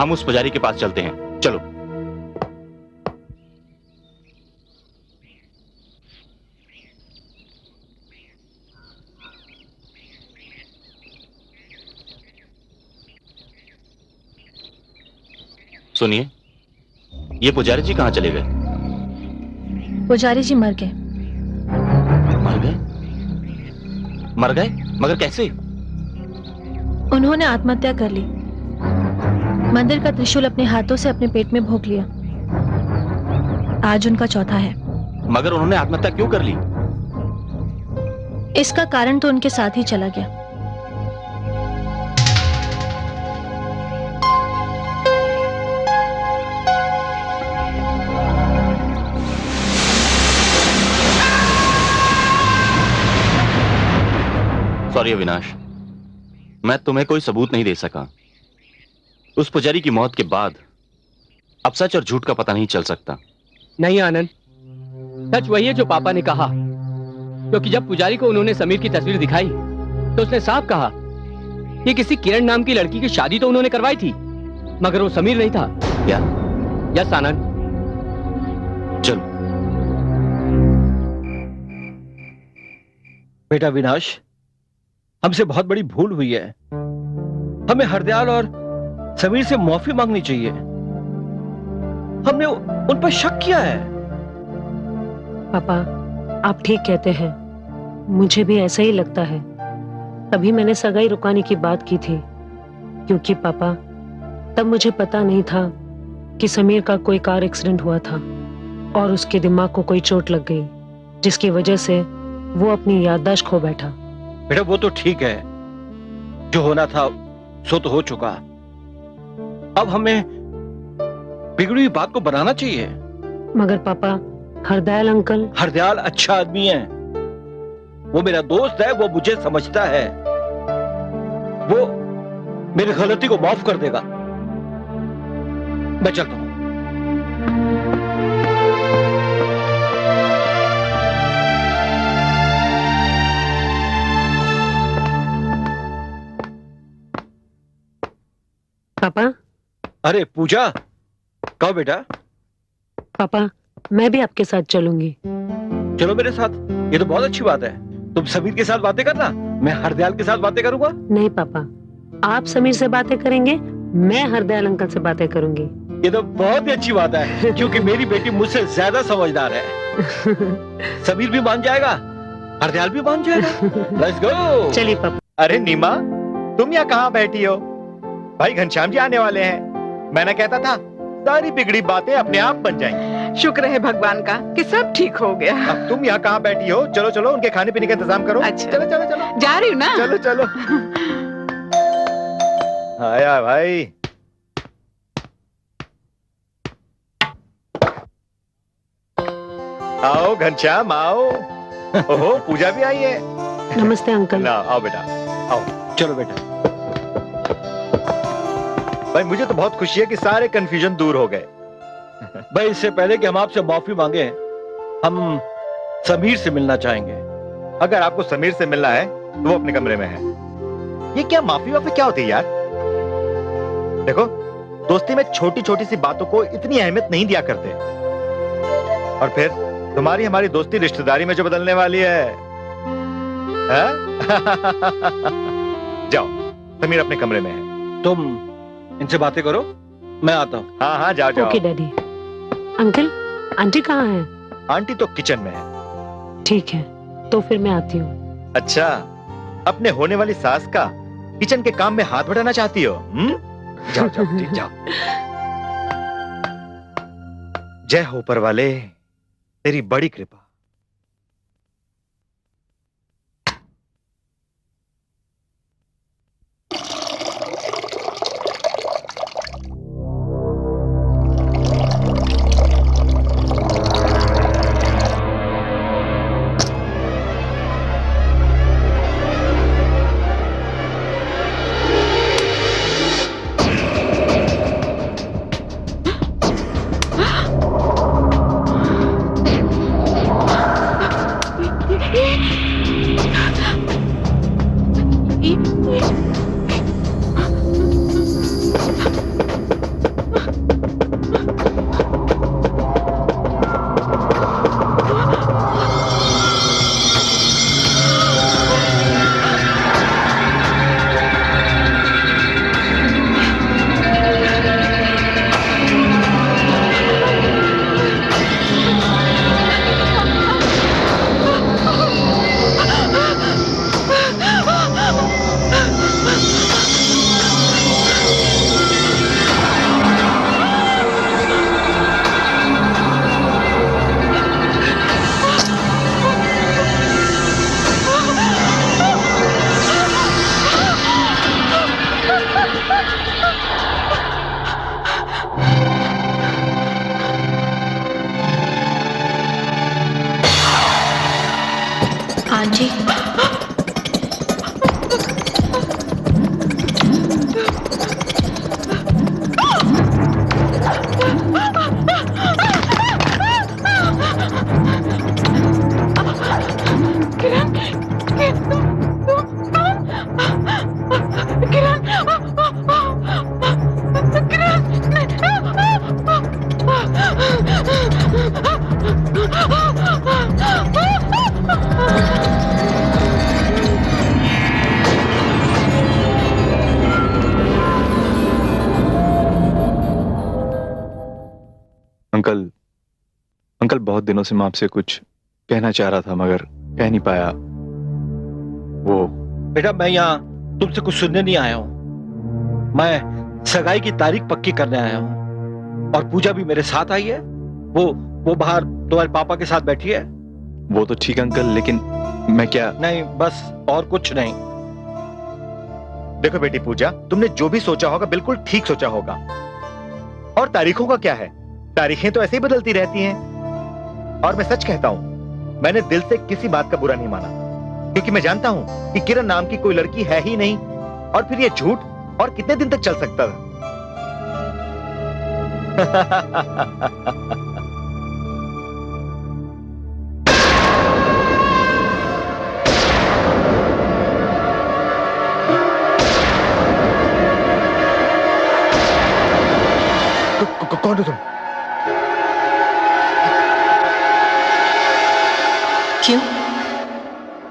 हम उस पुजारी के पास चलते हैं, चलो। सुनिए, ये पुजारी जी कहाँ चले गए? पुजारी जी मर गए। मर गए? मर गए? मगर कैसे? उन्होंने आत्महत्या कर ली। मंदिर का त्रिशूल अपने हाथों से अपने पेट में भोंक लिया। आज उनका चौथा है। मगर उन्होंने आत्महत्या क्यों कर ली? इसका कारण तो उनके साथ ही चला गया। सॉरी अविनाश, मैं तुम्हें कोई सबूत नहीं दे सका। उस पुजारी की मौत के बाद अब सच और झूठ का पता नहीं चल सकता। नहीं आनंद, सच वही है जो पापा ने कहा, क्योंकि जब पुजारी को उन्होंने समीर की तस्वीर दिखाई तो उसने साफ कहा कि किसी किरण नाम की लड़की की शादी तो उन्होंने करवाई थी, मगर वो समीर नहीं था। क्या? यस आनंद। चलो। बेटा विनाश, हमसे बहुत बड़ी भूल हुई है। हमें हरदयाल और समीर से माफी मांगनी चाहिए। हमने उन पर शक किया है। पापा, आप ठीक कहते हैं, मुझे भी ऐसा ही लगता है। तभी मैंने सगाई रुकाने की बात की थी, क्योंकि पापा तब मुझे पता नहीं था कि समीर का कोई कार एक्सीडेंट हुआ था और उसके दिमाग को कोई चोट लग गई, जिसकी वजह से वो अपनी याददाश्त खो बैठा। बेटा वो तो ठीक है, जो होना था सो तो हो चुका। अब हमें बिगड़ी हुई बात को बनाना चाहिए। मगर पापा, हरदयाल अंकल। हरदयाल अच्छा आदमी है, वो मेरा दोस्त है, वो मुझे समझता है, वो मेरी गलती को माफ कर देगा। मैं चलता हूं। पापा। अरे पूजा, कहो बेटा। पापा मैं भी आपके साथ चलूंगी। चलो मेरे साथ, ये तो बहुत अच्छी बात है। तुम समीर के साथ बातें करना, मैं हरदयाल के साथ बातें करूंगा। नहीं पापा, आप समीर से बातें करेंगे, मैं हरदयाल अंकल से बातें करूंगी। ये तो बहुत ही अच्छी बात है, क्योंकि मेरी बेटी मुझसे ज्यादा समझदार है। समीर भी मान जाएगा, हरदयाल भी मान जाएगा। Let's go. चलिए पापा। अरे नीमा, तुम यहाँ कहाँ बैठी हो? भाई घनश्याम जी आने वाले हैं। मैंने कहता था सारी बिगड़ी बातें अपने आप बन जाएंगी। शुक्र है भगवान का कि सब ठीक हो गया। अब तुम यहाँ कहाँ बैठी हो? चलो चलो, उनके खाने पीने का इंतजाम करो। अच्छा। चलो चलो चलो, जा रही हूँ ना। चलो चलो। आया भाई। आओ घनश्याम आओ। ओहो पूजा भी आई है। नमस्ते अंकल। ना आओ बेटा, आओ। चलो बेटा। भाई मुझे तो बहुत खुशी है कि सारे कंफ्यूजन दूर हो गए। भाई इससे पहले कि हम आपसे माफी मांगे, हम समीर से मिलना चाहेंगे। अगर आपको समीर से मिलना है तो वो अपने कमरे में है। ये क्या माफी वाफी क्या होती है यार? देखो, दोस्ती में छोटी छोटी सी बातों को इतनी अहमियत नहीं दिया करते। और फिर तुम्हारी हमारी दोस्ती रिश्तेदारी में जो बदलने वाली है, जाओ, समीर अपने कमरे में है। तुम इनसे बातें करो, मैं आता हूँ। हाँ हाँ जाओ जाओ। Okay daddy. अंकल, आंटी कहाँ है? आंटी तो किचन में है। ठीक है, तो फिर मैं आती हूँ। अच्छा, अपने होने वाली सास का किचन के काम में हाथ बढ़ाना चाहती हो? जाओ जाओ ठीक, जाओ। जय हो ऊपर वाले, तेरी बड़ी कृपा। हाँ जी। अंकल बहुत दिनों से मैं आपसे कुछ कहना चाह रहा था मगर कह नहीं पाया। वो बेटा, मैं यहाँ तुमसे कुछ सुनने नहीं आया हूँ। मैं सगाई की तारीख पक्की करने आया हूँ और पूजा भी मेरे साथ आई है। वो बाहर तुम्हारे पापा के साथ बैठी है। वो तो ठीक अंकल, लेकिन मैं क्या? नहीं, बस और कुछ नहीं। देखो बेटी पूजा, तुमने जो भी सोचा होगा बिल्कुल ठीक सोचा होगा। और तारीखों का क्या है, तारीखें तो ऐसे ही बदलती रहती हैं। और मैं सच कहता हूं, मैंने दिल से किसी बात का बुरा नहीं माना, क्योंकि मैं जानता हूं कि किरण नाम की कोई लड़की है ही नहीं। और फिर ये झूठ और कितने दिन तक चल सकता था? कौन हो तुम? क्यों?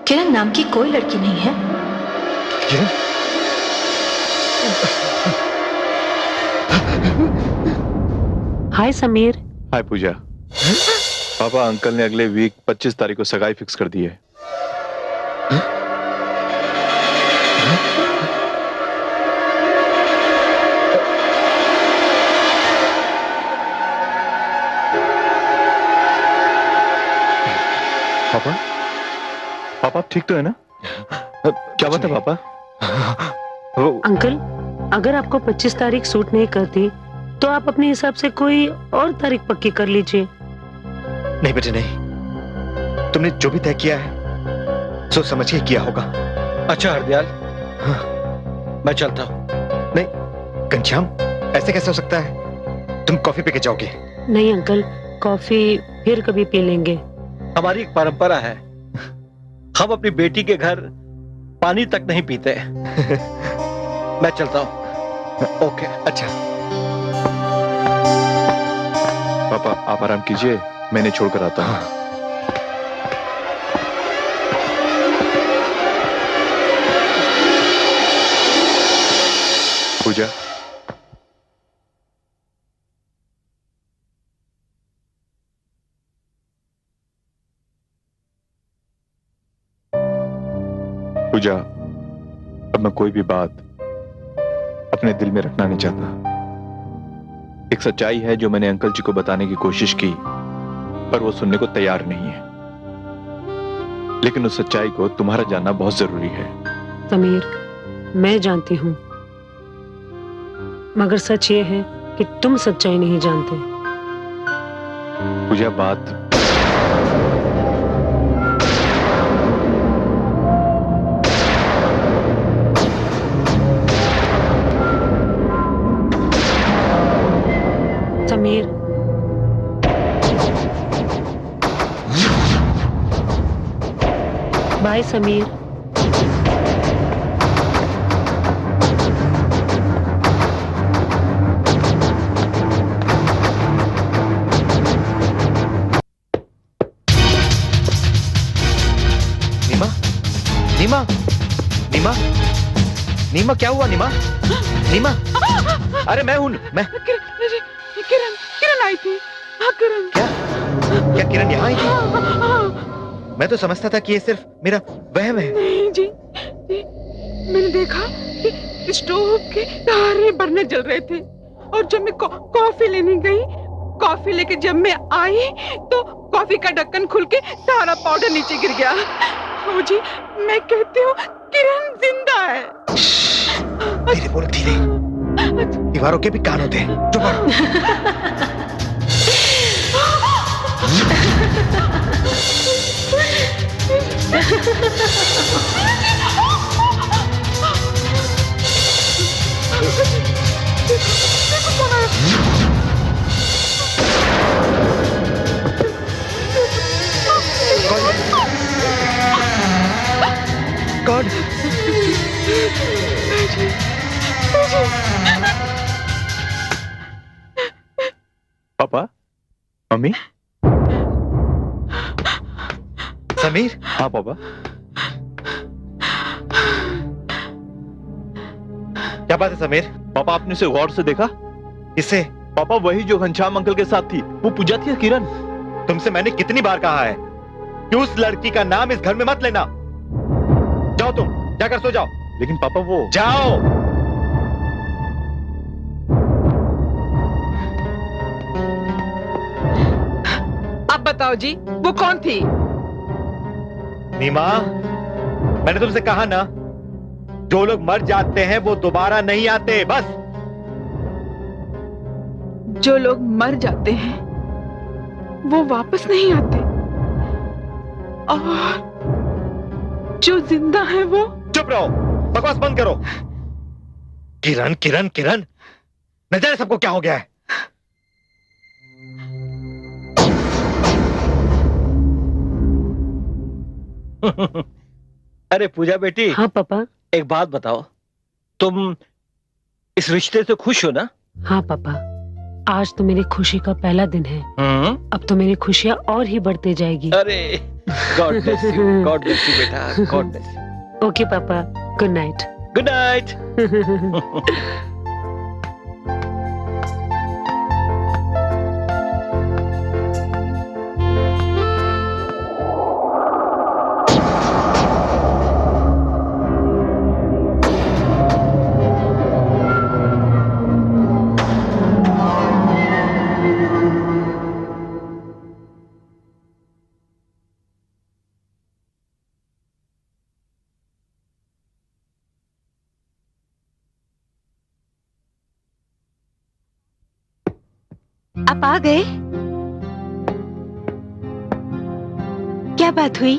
किरण नाम की कोई लड़की नहीं है? किरण? हाय समीर। हाय पूजा। पापा अंकल ने अगले वीक 25 तारीख को सगाई फिक्स कर दी है। पापा, पापा आप ठीक तो है ना? क्या बात है पापा? अंकल, अगर आपको 25 तारीख सूट नहीं करती तो आप अपने हिसाब से कोई और तारीख पक्की कर लीजिए। नहीं बेटे नहीं, तुमने जो भी तय किया है सोच समझ के किया होगा। अच्छा हरदयाल, मैं चलता हूँ। नहीं घनश्याम, ऐसे कैसे हो सकता है? तुम कॉफी पी के जाओगे? नहीं अंकल, कॉफी फिर कभी पी लेंगे। हमारी एक परंपरा है, हम अपनी बेटी के घर पानी तक नहीं पीते। मैं चलता हूँ। ओके। अच्छा पापा आप आराम कीजिए, मैंने छोड़कर आता हूँ। पूजा, पूजा, अब मैं कोई भी बात अपने दिल में रखना नहीं चाहता। एक सच्चाई है जो मैंने अंकल जी को बताने की कोशिश की, पर वो सुनने को तैयार नहीं है। लेकिन उस सच्चाई को तुम्हारा जानना बहुत जरूरी है। समीर, मैं जानती हूँ, मगर सच ये है कि तुम सच्चाई नहीं जानते। पूजा बात समीर, बाय समीर। नीमा, नीमा, नीमा, नीमा क्या हुआ? नीमा, नीमा, अरे मैं हूं, मैं। किरण, किरण आई थी। हाँ किरण। क्या किरण यहाँ आई थी? मैं तो समझता था कि ये सिर्फ मेरा वहम है। नहीं जी, जी, मैंने देखा कि स्टोव के सारे बर्नर जल रहे थे और जब मैं कॉफी लेने गई, कॉफी लेके जब मैं आई तो कॉफी का ढक्कन खुल के सारा पाउडर नीचे गिर गया। ओ जी, मैं कहती हूँ किरण जिंदा है। धीरे बोलो, धीरे। दीवारों के भी कान होते हैं। चुप रहो। कौन? पापा, मम्मी। समीर? हाँ पापा। क्या बात है समीर? पापा आपने उसे गौर से देखा? किसे? पापा वही जो घनश्याम अंकल के साथ थी, वो पूजा थी या किरण? तुमसे मैंने कितनी बार कहा है कि उस लड़की का नाम इस घर में मत लेना। जाओ तुम, जाकर सो जाओ। लेकिन पापा वो जाओ। अब बताओ जी, वो कौन थी? नीमा, मैंने तुमसे कहा ना, जो लोग मर जाते हैं वो दोबारा नहीं आते। बस। जो लोग मर जाते हैं वो वापस नहीं आते, और जो जिंदा है वो। चुप रहो, बकवास बंद करो। किरण, किरण, किरण, न जाने सबको क्या हो गया है। अरे पूजा बेटी। हाँ पापा। एक बात बताओ, तुम इस रिश्ते से खुश हो ना? हाँ पापा, आज तो मेरी खुशी का पहला दिन है। अब तो मेरी खुशियाँ और ही बढ़ते जाएगी। अरे गॉड ब्लेस यू बेटा, गॉड ब्लेस यू। ओके पापा, गुड नाइट। Good night. आप आ गए? क्या बात हुई?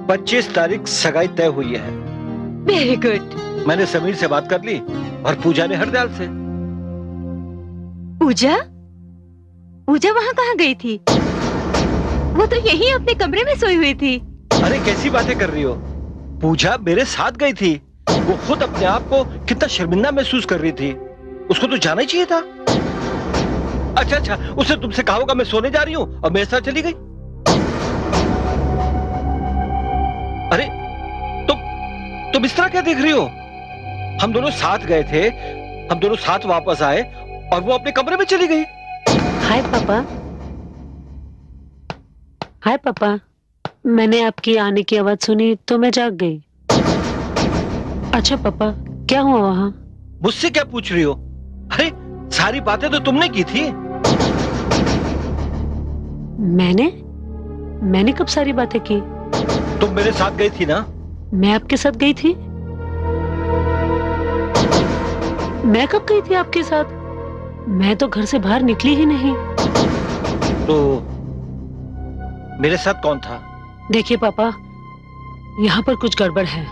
25 तारीख सगाई तय हुई है। Very good. मैंने समीर से बात कर ली और पूजा ने हरदयाल से। पूजा? पूजा वहाँ कहाँ गई थी? वो तो यहीं अपने कमरे में सोई हुई थी। अरे कैसी बातें कर रही हो? पूजा मेरे साथ गई थी। वो खुद अपने आप को कितना शर्मिंदा महसूस कर रही थी। उसको तो जाना ही चाहिए था। अच्छा, उसने तुमसे कहा होगा मैं सोने जा रही हूँ और मेरे साथ चली गई। अरे तुम इस तरह क्या देख रही हो? हम दोनों साथ गए थे, हम दोनों साथ वापस आए और वो अपने कमरे में चली गई। हाय पापा। हाय पापा, मैंने आपकी आने की आवाज सुनी तो मैं जाग गई। अच्छा पापा, क्या हुआ वहाँ? मुझसे क्या पूछ रही हो? अरे सारी बातें तो तुमने की थी। मैंने कब सारी बातें की? तुम मेरे साथ गई थी ना? मैं आपके साथ गई थी? मैं कब गई थी आपके साथ? मैं तो घर से बाहर निकली ही नहीं। तो मेरे साथ कौन था? देखिए पापा, यहाँ पर कुछ गड़बड़ है।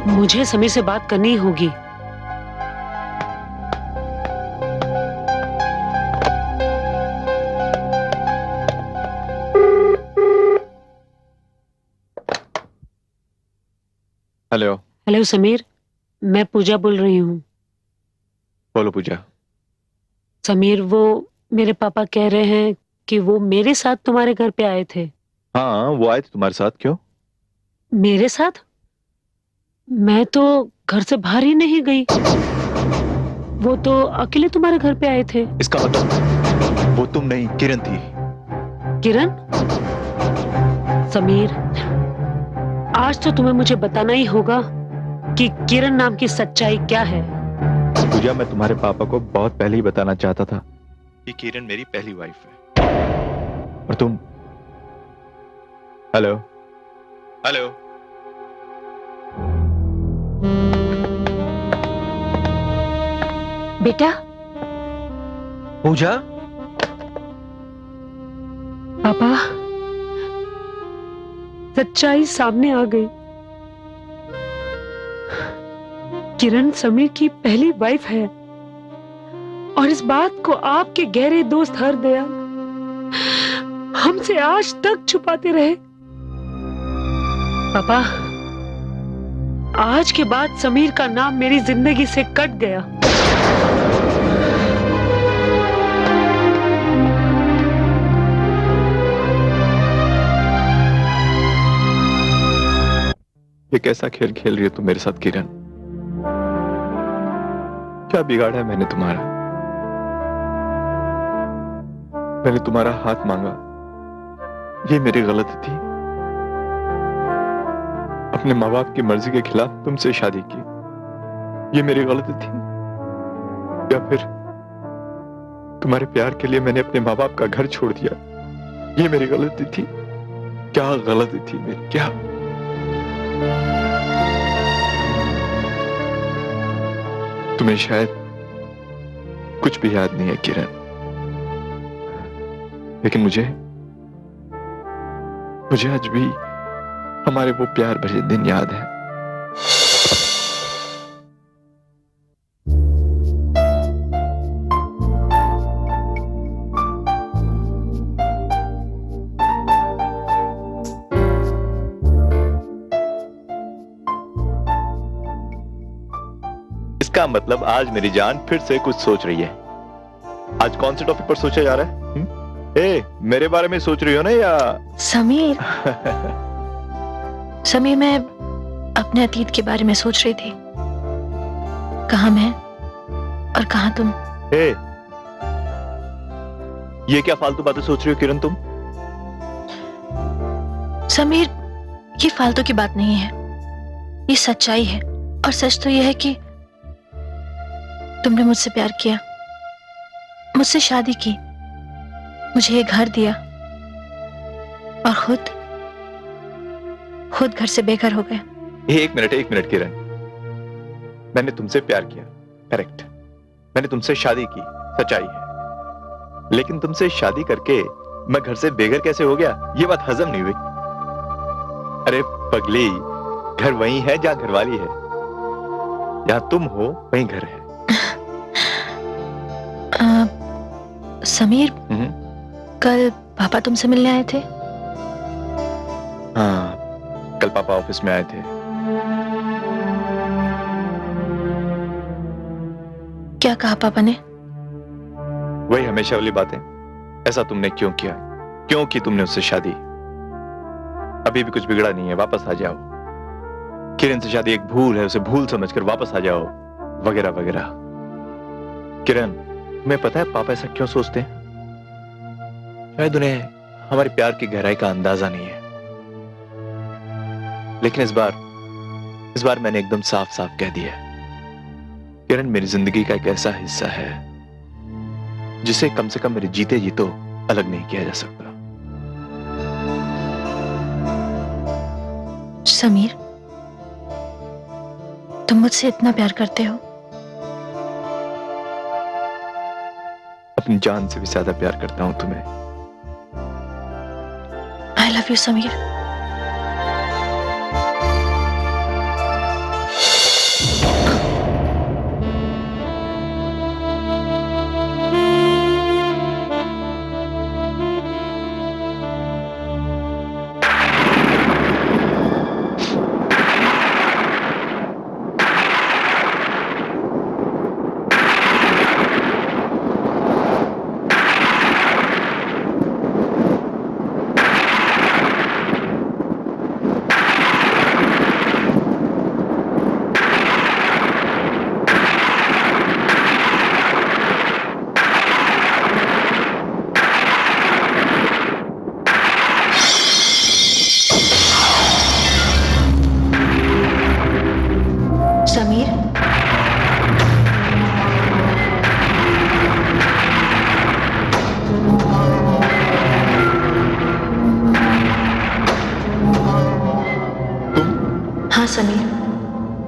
मुझे समीर से बात करनी होगी। हेलो। हेलो समीर, मैं पूजा बोल रही हूँ। बोलो पूजा। समीर, वो मेरे पापा कह रहे हैं कि वो मेरे साथ तुम्हारे घर पे आए थे। हाँ, वो आए थे तुम्हारे साथ। क्यों? मेरे साथ? मैं तो घर से बाहर ही नहीं गई। वो तो अकेले तुम्हारे घर पे आए थे। इसका मतलब वो तुम नहीं, किरण थी। किरण? समीर, आज तो तुम्हें मुझे बताना ही होगा कि किरण नाम की सच्चाई क्या है। पूजा, मैं तुम्हारे पापा को बहुत पहले ही बताना चाहता था कि किरण मेरी पहली वाइफ है। और तुम? Hello hello. बेटा। पूजा? पापा, सच्चाई सामने आ गई। किरण समीर की पहली वाइफ है और इस बात को आपके गहरे दोस्त हरदयाल हमसे आज तक छुपाते रहे। पापा, आज के बाद समीर का नाम मेरी जिंदगी से कट गया। ये कैसा खेल खेल रही हो तुम मेरे साथ किरण? क्या बिगाड़ा है मैंने तुम्हारा? मैंने तुम्हारा हाथ मांगा, ये मेरी गलती थी। अपने माँ बाप की मर्जी के खिलाफ तुमसे शादी की, ये मेरी गलती थी। या फिर तुम्हारे प्यार के लिए मैंने अपने माँ बाप का घर छोड़ दिया, ये मेरी गलती थी। क्या गलती थी मेरी? क्या? तुम्हें शायद कुछ भी याद नहीं है किरण, लेकिन मुझे आज भी हमारे वो प्यार भरे दिन याद है। इसका मतलब आज मेरी जान फिर से कुछ सोच रही है। आज कौन से टॉपिक पर सोचा जा रहा है? ए, मेरे बारे में सोच रही हो ना या? समीर समीर, मैं अपने अतीत के बारे में सोच रही थी। कहाँ मैं और कहाँ तुम। ए, ये क्या फालतू बातें सोच रही हो किरण तुम? समीर, ये फालतू की बात नहीं है, ये सच्चाई है। और सच तो यह है कि तुमने मुझसे प्यार किया, मुझसे शादी की, मुझे ये घर दिया और खुद घर से बेघर हो गए। एक मिनट किरण, मैंने तुमसे प्यार किया, करेक्ट। मैंने तुमसे शादी की, सच्चाई है। लेकिन तुमसे शादी करके मैं घर से बेघर कैसे हो गया, ये बात हजम नहीं हुई। अरे पगली, घर वही है जहां घरवाली है, जहां तुम हो वहीं घर है। समीर, कल पापा तुमसे मिलने आए थे? हाँ, कल पापा ऑफिस में आए थे। क्या कहा पापा ने? वही हमेशा वाली बातें। ऐसा तुमने क्यों किया, क्यों की तुमने उससे शादी, अभी भी कुछ बिगड़ा नहीं है, वापस आ जाओ। किरण से शादी एक भूल है, उसे भूल समझकर वापस आ जाओ, वगैरह वगैरह। किरण, तुम्हें पता है पापा ऐसा क्यों सोचते हैं? शायद उन्हें हमारे प्यार की गहराई का अंदाजा नहीं है। लेकिन इस बार मैंने एकदम साफ साफ कह दिया, किरण मेरी जिंदगी का एक ऐसा हिस्सा है जिसे कम से कम मेरे जीते जी तो अलग नहीं किया जा सकता। समीर, तुम मुझसे इतना प्यार करते हो? अपनी जान से भी ज्यादा प्यार करता हूं तुम्हें। I love you Sameer. Sameer,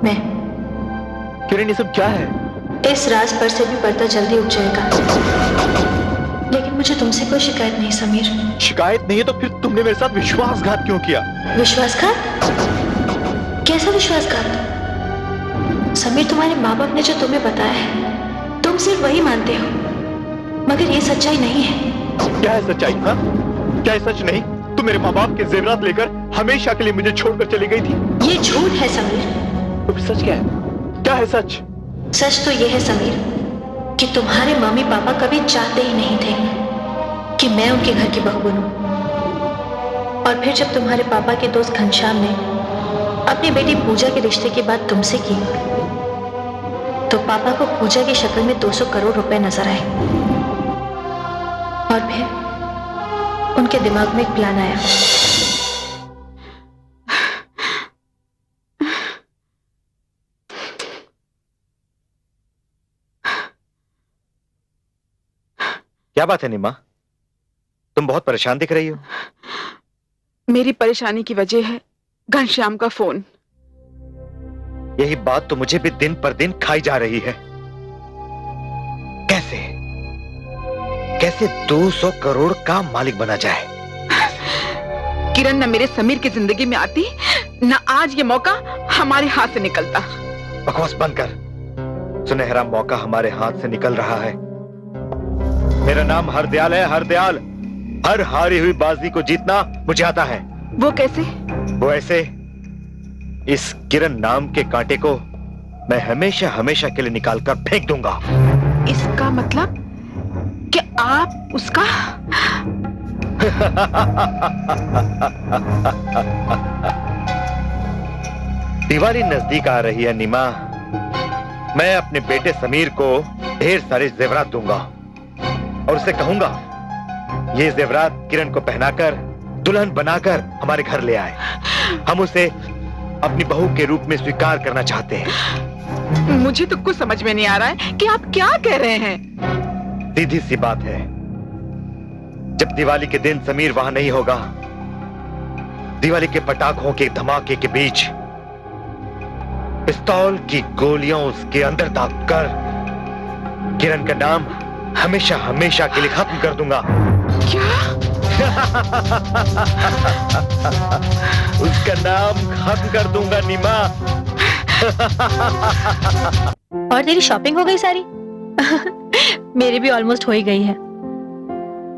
मैं। किरण, ये सब क्या है? इस राज पर से भी पर्दा जल्दी उठ जाएगा। लेकिन मुझे तुमसे कोई शिकायत नहीं समीर। शिकायत नहीं है तो फिर तुमने मेरे साथ विश्वासघात क्यों किया? विश्वासघात? कैसा विश्वासघात? समीर, तुम्हारे माँ बाप ने जो तुम्हें बताया है तुम सिर्फ वही मानते हो, मगर ये सच्चाई नहीं है। क्या है सच्चाई? हाँ, क्या है सच नहीं? तुम मेरे माँ बाप के जेवरात लेकर हमेशा के लिए मुझे छोड़कर चली गई थी। ये झूठ है समीर। तो फिर सच क्या है? क्या है सच? सच तो ये है समीर कि तुम्हारे मम्मी पापा कभी चाहते ही नहीं थे कि मैं उनके घर की बहू बनूं। और फिर जब तुम्हारे पापा के दोस्त घनश्याम ने अपनी बेटी पूजा के रिश्ते की बात तुमसे की तो पापा को पूजा की शक्ल में 200 करोड़ रुपए नजर आए। और फिर उनके दिमाग में एक प्लान आया। क्या बात है निमा, तुम बहुत परेशान दिख रही हो। मेरी परेशानी की वजह है घनश्याम का फोन। यही बात तो मुझे भी दिन पर दिन खाई जा रही है। कैसे कैसे 200 करोड़ का मालिक बना जाए? किरण न मेरे समीर की जिंदगी में आती, न आज ये मौका हमारे हाथ से निकलता। बकवास बंद कर। सुनहरा मौका हमारे हाथ से निकल रहा है। मेरा नाम हरदयाल है, हरदयाल। हर हारी हुई बाजी को जीतना मुझे आता है। वो कैसे? वो ऐसे, इस किरण नाम के कांटे को मैं हमेशा हमेशा के लिए निकाल कर फेंक दूंगा। इसका मतलब कि आप उसका दिवाली नजदीक आ रही है नीमा। मैं अपने बेटे समीर को ढेर सारे जेवरात दूंगा और उसे कहूंगा ये जेवरात किरण को पहनाकर दुल्हन बनाकर हमारे घर ले आए। हम उसे अपनी बहू के रूप में स्वीकार करना चाहते हैं। मुझे तो कुछ समझ में नहीं आ रहा है कि आप क्या कह रहे हैं। सीधी सी बात है, जब दिवाली के दिन समीर वहां नहीं होगा, दिवाली के पटाखों के धमाके के बीच पिस्तौल की गोलियां उसके अंदर दागकर किरण का नाम हमेशा हमेशा के लिए खत्म कर दूंगा। क्या? उसका नाम खत्म कर दूंगा नीमा। और तेरी शॉपिंग हो गई सारी? मेरी भी ऑलमोस्ट हो ही गई है।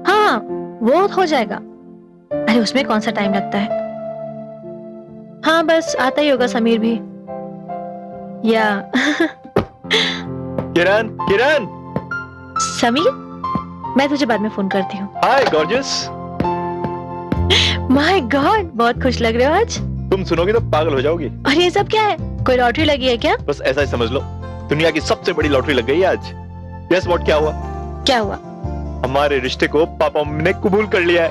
हाँ, वो हो जाएगा। अरे उसमें कौन सा टाइम लगता है। हाँ बस आता ही होगा समीर भी। या किरण, किरण। समीर, मैं तुझे बाद में फोन करती हूँ। हाय गॉर्जियस। माय गॉड, बहुत खुश लग रहे हो आज। तुम सुनोगी तो पागल हो जाओगी। और ये सब क्या है? कोई लॉटरी लगी है क्या? बस ऐसा ही समझ लो, दुनिया की सबसे बड़ी लॉटरी लग गई है आज। गेस व्हाट, क्या हुआ? क्या हुआ? हमारे रिश्ते को पापा मम्मी ने कबूल कर लिया है।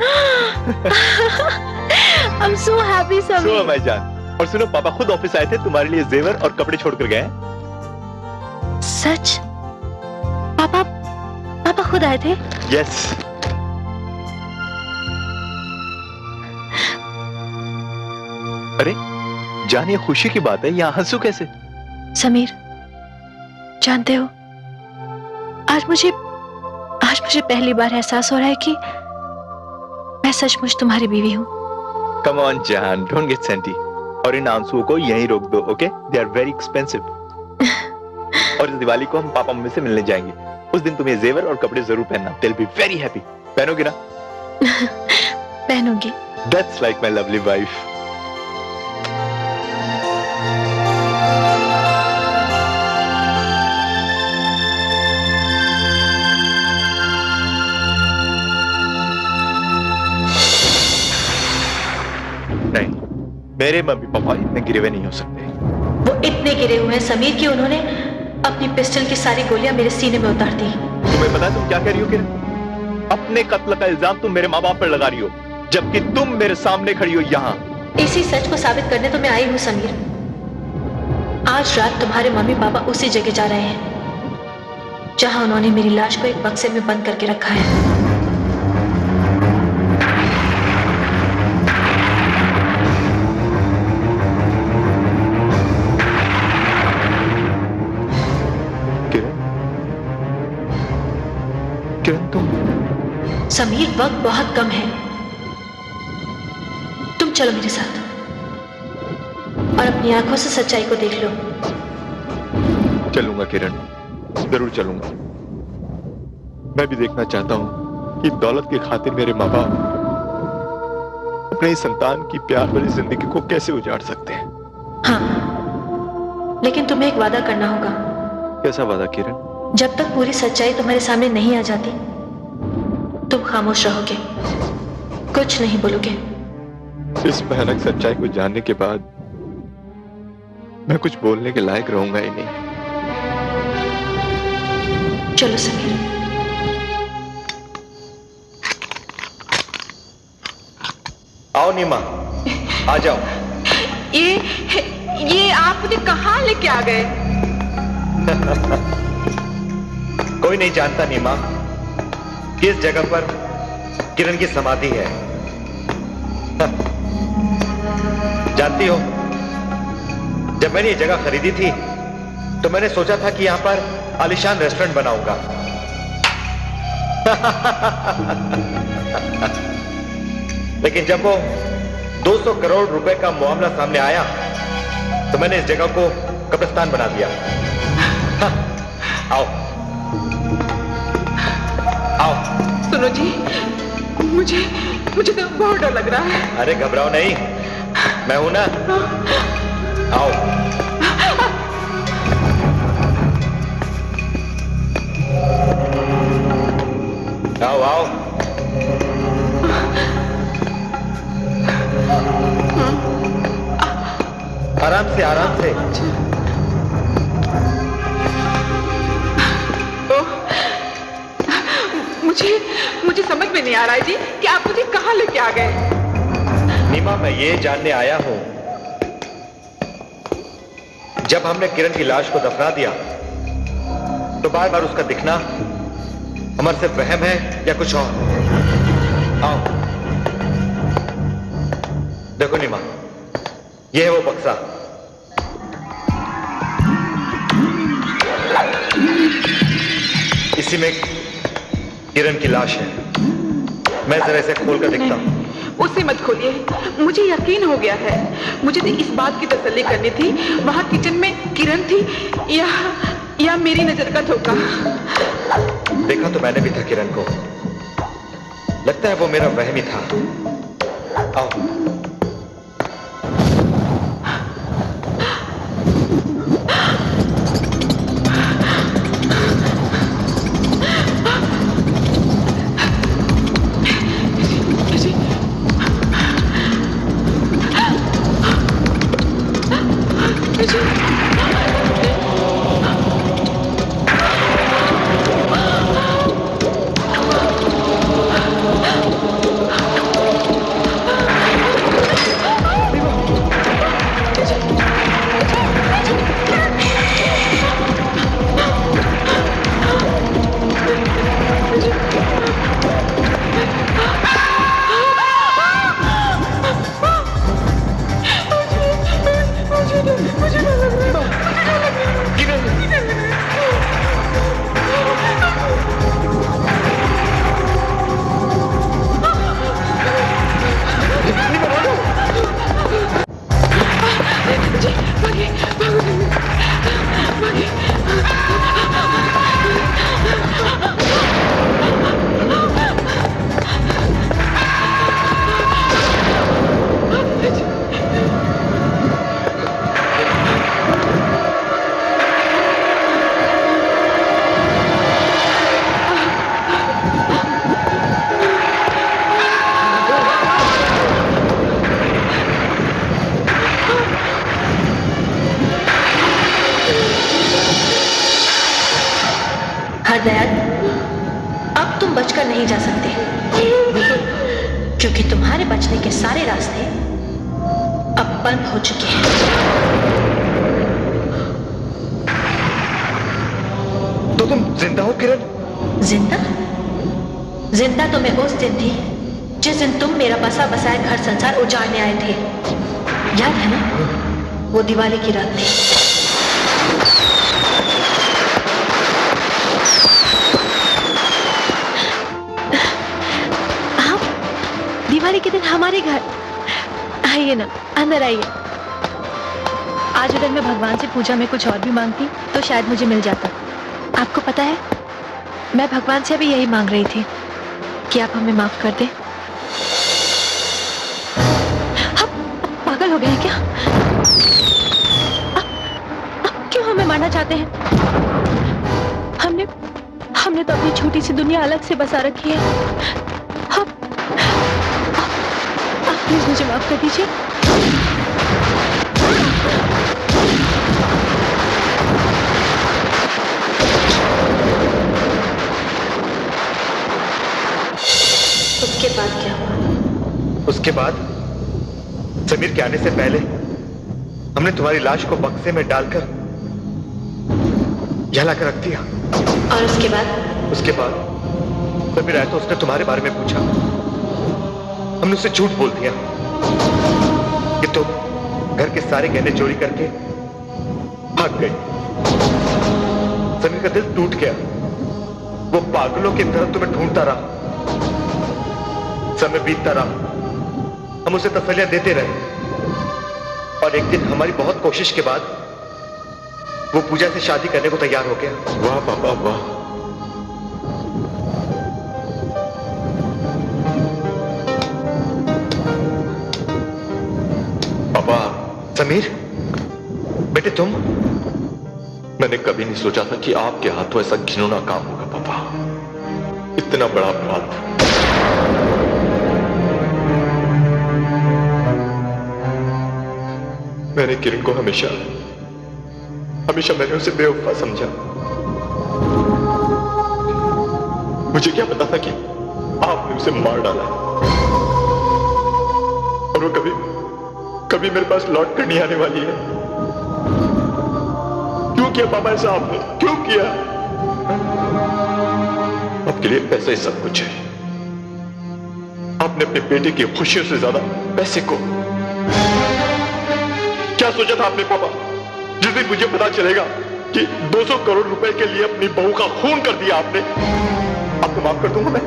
I'm so happy, Sameer. So, मैं जान। और सुनो, पापा खुद ऑफिस आए थे, तुम्हारे लिए जेवर और कपड़े छोड़कर गए। सच? पापा खुद आए थे? यस। अरे जान, ये खुशी की बात है, यहाँ हंसू कैसे? समीर, जानते हो, आज मुझे पहली बार एहसास हो रहा है कि मैं सचमुच तुम्हारी बीवी हूँ। कम ऑन जान, डोंट गेट सेंटी। और इन आंसुओं को यहीं रोक दो, okay? They are very expensive. और इस दिवाली को हम पापा मम्मी से मिलने जाएंगे। उस दिन तुम्हें जेवर और कपड़े जरूर पहनना। They will be very happy. पहनोगी ना? पहनूंगी। That's like my lovely wife. नहीं, मेरे मम्मी पापा इतने गिरे हुए नहीं हो सकते। वो इतने गिरे हुए हैं समीर कि उन्होंने अपनी पिस्टल की सारी गोलियां मेरे सीने में उतार दी। तुम्हें पता है तुम क्या कह रही हो किरण? अपने कत्ल का इल्जाम तुम मेरे माँ बाप पर लगा रही हो, जबकि तुम मेरे सामने खड़ी हो यहाँ। इसी सच को साबित करने तो मैं आई हूँ समीर। आज रात तुम्हारे मम्मी पापा उसी जगह जा रहे हैं जहां उन्होंने मेरी लाश को एक बक्से में बंद करके रखा है। किरण, तुम? समीर, वक्त बहुत कम है, तुम चलो मेरे साथ और अपनी आंखों से सच्चाई को देख लो। चलूंगा किरण, जरूर चलूंगा। मैं भी देखना चाहता हूं कि दौलत की खातिर मेरे माँ बाप अपने संतान की प्यार भरी जिंदगी को कैसे उजाड़ सकते हैं। हाँ, लेकिन तुम्हें एक वादा करना होगा। कैसा वादा किरण? जब तक पूरी सच्चाई तुम्हारे सामने नहीं आ जाती, तुम खामोश रहोगे, कुछ नहीं बोलोगे। इस भयानक सच्चाई को जानने के बाद मैं कुछ बोलने के लायक रहूंगा ही नहीं। चलो समीर। आओ नीमा, आ जाओ। ये आप मुझे कहाँ लेके आ गए? कोई नहीं जानता नीमा, किस जगह पर किरण की समाधि है। जानती हो, जब मैंने ये जगह खरीदी थी तो मैंने सोचा था कि यहां पर आलीशान रेस्टोरेंट बनाऊंगा। लेकिन जब वो 200 करोड़ रुपए का मामला सामने आया तो मैंने इस जगह को कब्रिस्तान बना दिया। आओ आओ। सुनो जी, मुझे तो बहुत डर लग रहा है। अरे घबराओ नहीं, मैं हूं ना। आओ। से। मुझे समझ में नहीं आ रहा है जी कि आप मुझे कहाँ लेके आ गए। नीमा, मैं ये जानने आया हूं, जब हमने किरण की लाश को दफना दिया तो बार बार उसका दिखना हमारे सिर्फ वहम है या कुछ और? आओ देखो नीमा, ये है वो बक्सा। इसी में किरण की लाश है। मैं जरा इसे खोल कर देखता हूं। उसे मत खोलिए, मुझे यकीन हो गया है। मुझे तो इस बात की तसल्ली करनी थी वहां किचन में किरण थी या मेरी नजर का धोखा। देखा तो मैंने भी था किरण को, लगता है वो मेरा वहम ही था। आओ। हरदयाल, अब तुम बचकर नहीं जा सकते, क्योंकि तुम्हारे बचने के सारे रास्ते अब बंद हो चुके हैं। तो तुम जिंदा हो किरण? जिंदा? जिंदा तो मैं उस दिन थी जिस दिन तुम मेरा बसा बसाया घर संसार उजाड़ने आए थे। याद है ना? वो दिवाली की रात थी। दिवाली के दिन हमारे घर आइए ना, अंदर आइए। आज अगर मैं भगवान से पूजा में कुछ और भी मांगती तो शायद मुझे मिल जाता। आपको पता है, मैं भगवान से अभी यही मांग रही थी कि आप हमें माफ कर दें। आप पागल हो गए हैं क्या? आप क्यों हमें मारना चाहते हैं? हमने तो अपनी छोटी सी दुनिया अलग से बसा रखी है। प्लीज मुझे माफ कर दीजिए। उसके बाद क्या हुआ? उसके बाद समीर के आने से पहले हमने तुम्हारी लाश को बक्से में डालकर यहाँ लाकर रख दिया। और उसके बाद? उसके बाद समीर आया तो उसने तुम्हारे बारे में पूछा। हमने उससे झूठ बोल दिया कि तुम घर के सारे गहने चोरी करके भाग गई। समीर का दिल टूट गया। वो पागलों की तरह तुम्हें ढूंढता रहा। समय बीतता रहा, हम उसे तसल्लियां देते रहे और एक दिन हमारी बहुत कोशिश के बाद वो पूजा से शादी करने को तैयार हो गया। वाह पापा वाह। पापा। समीर बेटे तुम? मैंने कभी नहीं सोचा था कि आपके हाथों ऐसा घिनौना काम होगा पापा। इतना बड़ा अपराध। मैंने किरण को हमेशा हमेशा मैंने उसे बेवफा समझा। मुझे क्या पता था कि आपने उसे मार डाला और वो कभी मेरे पास लौट कर नहीं आने वाली है। क्यों किया पापा ऐसा आपने? क्यों किया? आपके लिए पैसा ही सब कुछ है। आपने अपने बेटे की खुशियों से ज्यादा पैसे को क्या सोचा था आपने पापा? जिस दिन मुझे पता चलेगा कि 200 करोड़ रुपए के लिए अपनी बहू का खून कर दिया आपने, आपको माफ कर दूंगा मैं।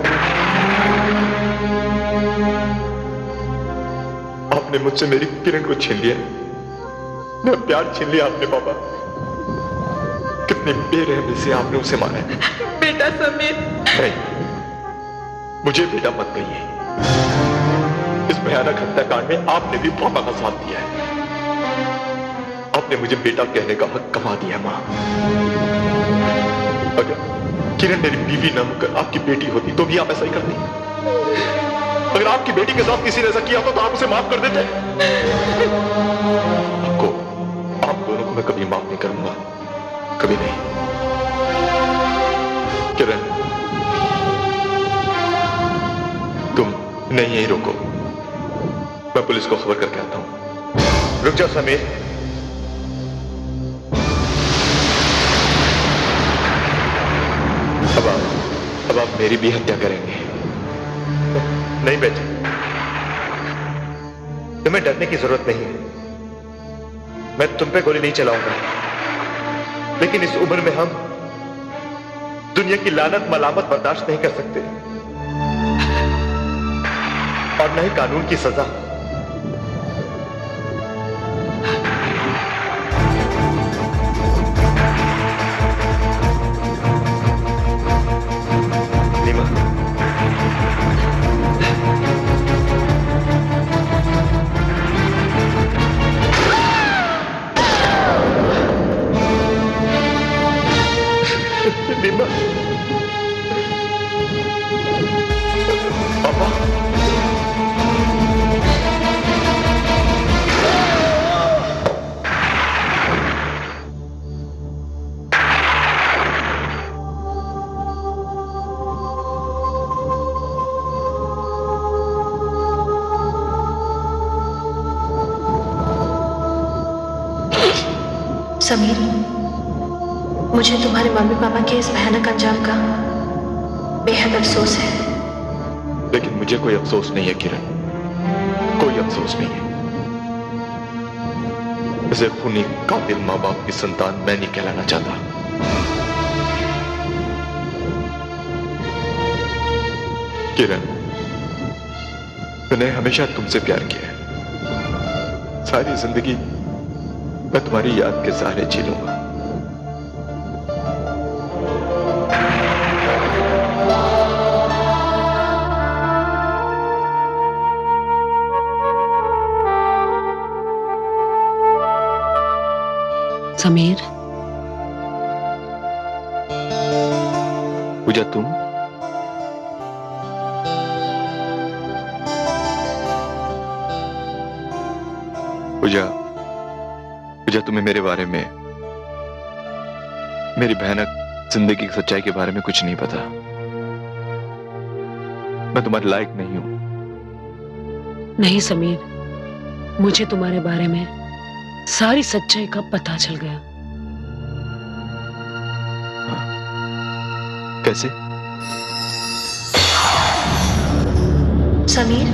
आपने मुझसे मेरी किरण को छीन लिया, मेरा प्यार छीन लिया आपने पापा। कितनी बेरहमी से आपने उसे मारा है। बेटा समीर। नहीं, मुझे बेटा मत कहिए। इस भयानक हत्याकांड में आपने भी पापा का साथ दिया है। आपने मुझे बेटा कहने का हक गंवा दिया मां। अगर किरण मेरी बीवी न होकर आपकी बेटी होती तो भी आप ऐसा ही करते। अगर आपकी बेटी के साथ किसी ने ऐसा किया तो आप उसे माफ कर देते। आप दोनों को मैं कभी माफ नहीं करूंगा, कभी नहीं। किरण, तुम नहीं यहीं रोको, मैं पुलिस को खबर करके आता हूं। रुक जाओ समीर। अब आप मेरी भी हत्या करेंगे? नहीं बेटे, तुम्हें डरने की जरूरत नहीं है। मैं तुम पे गोली नहीं चलाऊंगा, लेकिन इस उम्र में हम दुनिया की लानत मलामत बर्दाश्त नहीं कर सकते, और न ही कानून की सजा। समीर, मुझे तुम्हारे मम्मी पापा के इस भयानक अंजाम का बेहद अफसोस है। लेकिन मुझे कोई अफसोस नहीं है किरण, कोई अफसोस नहीं है। ऐसे खूनी कातिल माँ बाप की संतान मैं नहीं कहलाना चाहता। किरण, मैंने हमेशा तुमसे प्यार किया है। सारी जिंदगी मैं तुम्हारी याद के सहारे जी लूंगा। समीर, पूजा तुम? पूजा, तुम्हें मेरे बारे में, मेरी भयानक जिंदगी की सच्चाई के बारे में कुछ नहीं पता। मैं तुम्हारे लायक नहीं हूं। नहीं समीर, मुझे तुम्हारे बारे में सारी सच्चाई का पता चल गया। कैसे? समीर,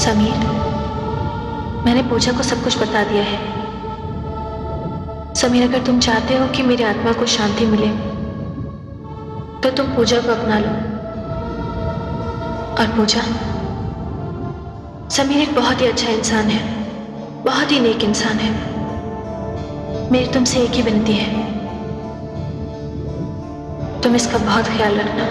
समीर, मैंने पूजा को सब कुछ बता दिया है। समीर, अगर तुम चाहते हो कि मेरी आत्मा को शांति मिले तो तुम पूजा को अपना लो। और पूजा, समीर एक बहुत ही अच्छा इंसान है, बहुत ही नेक इंसान है। मेरी तुमसे एक ही विनती है, तुम इसका बहुत ख्याल रखना।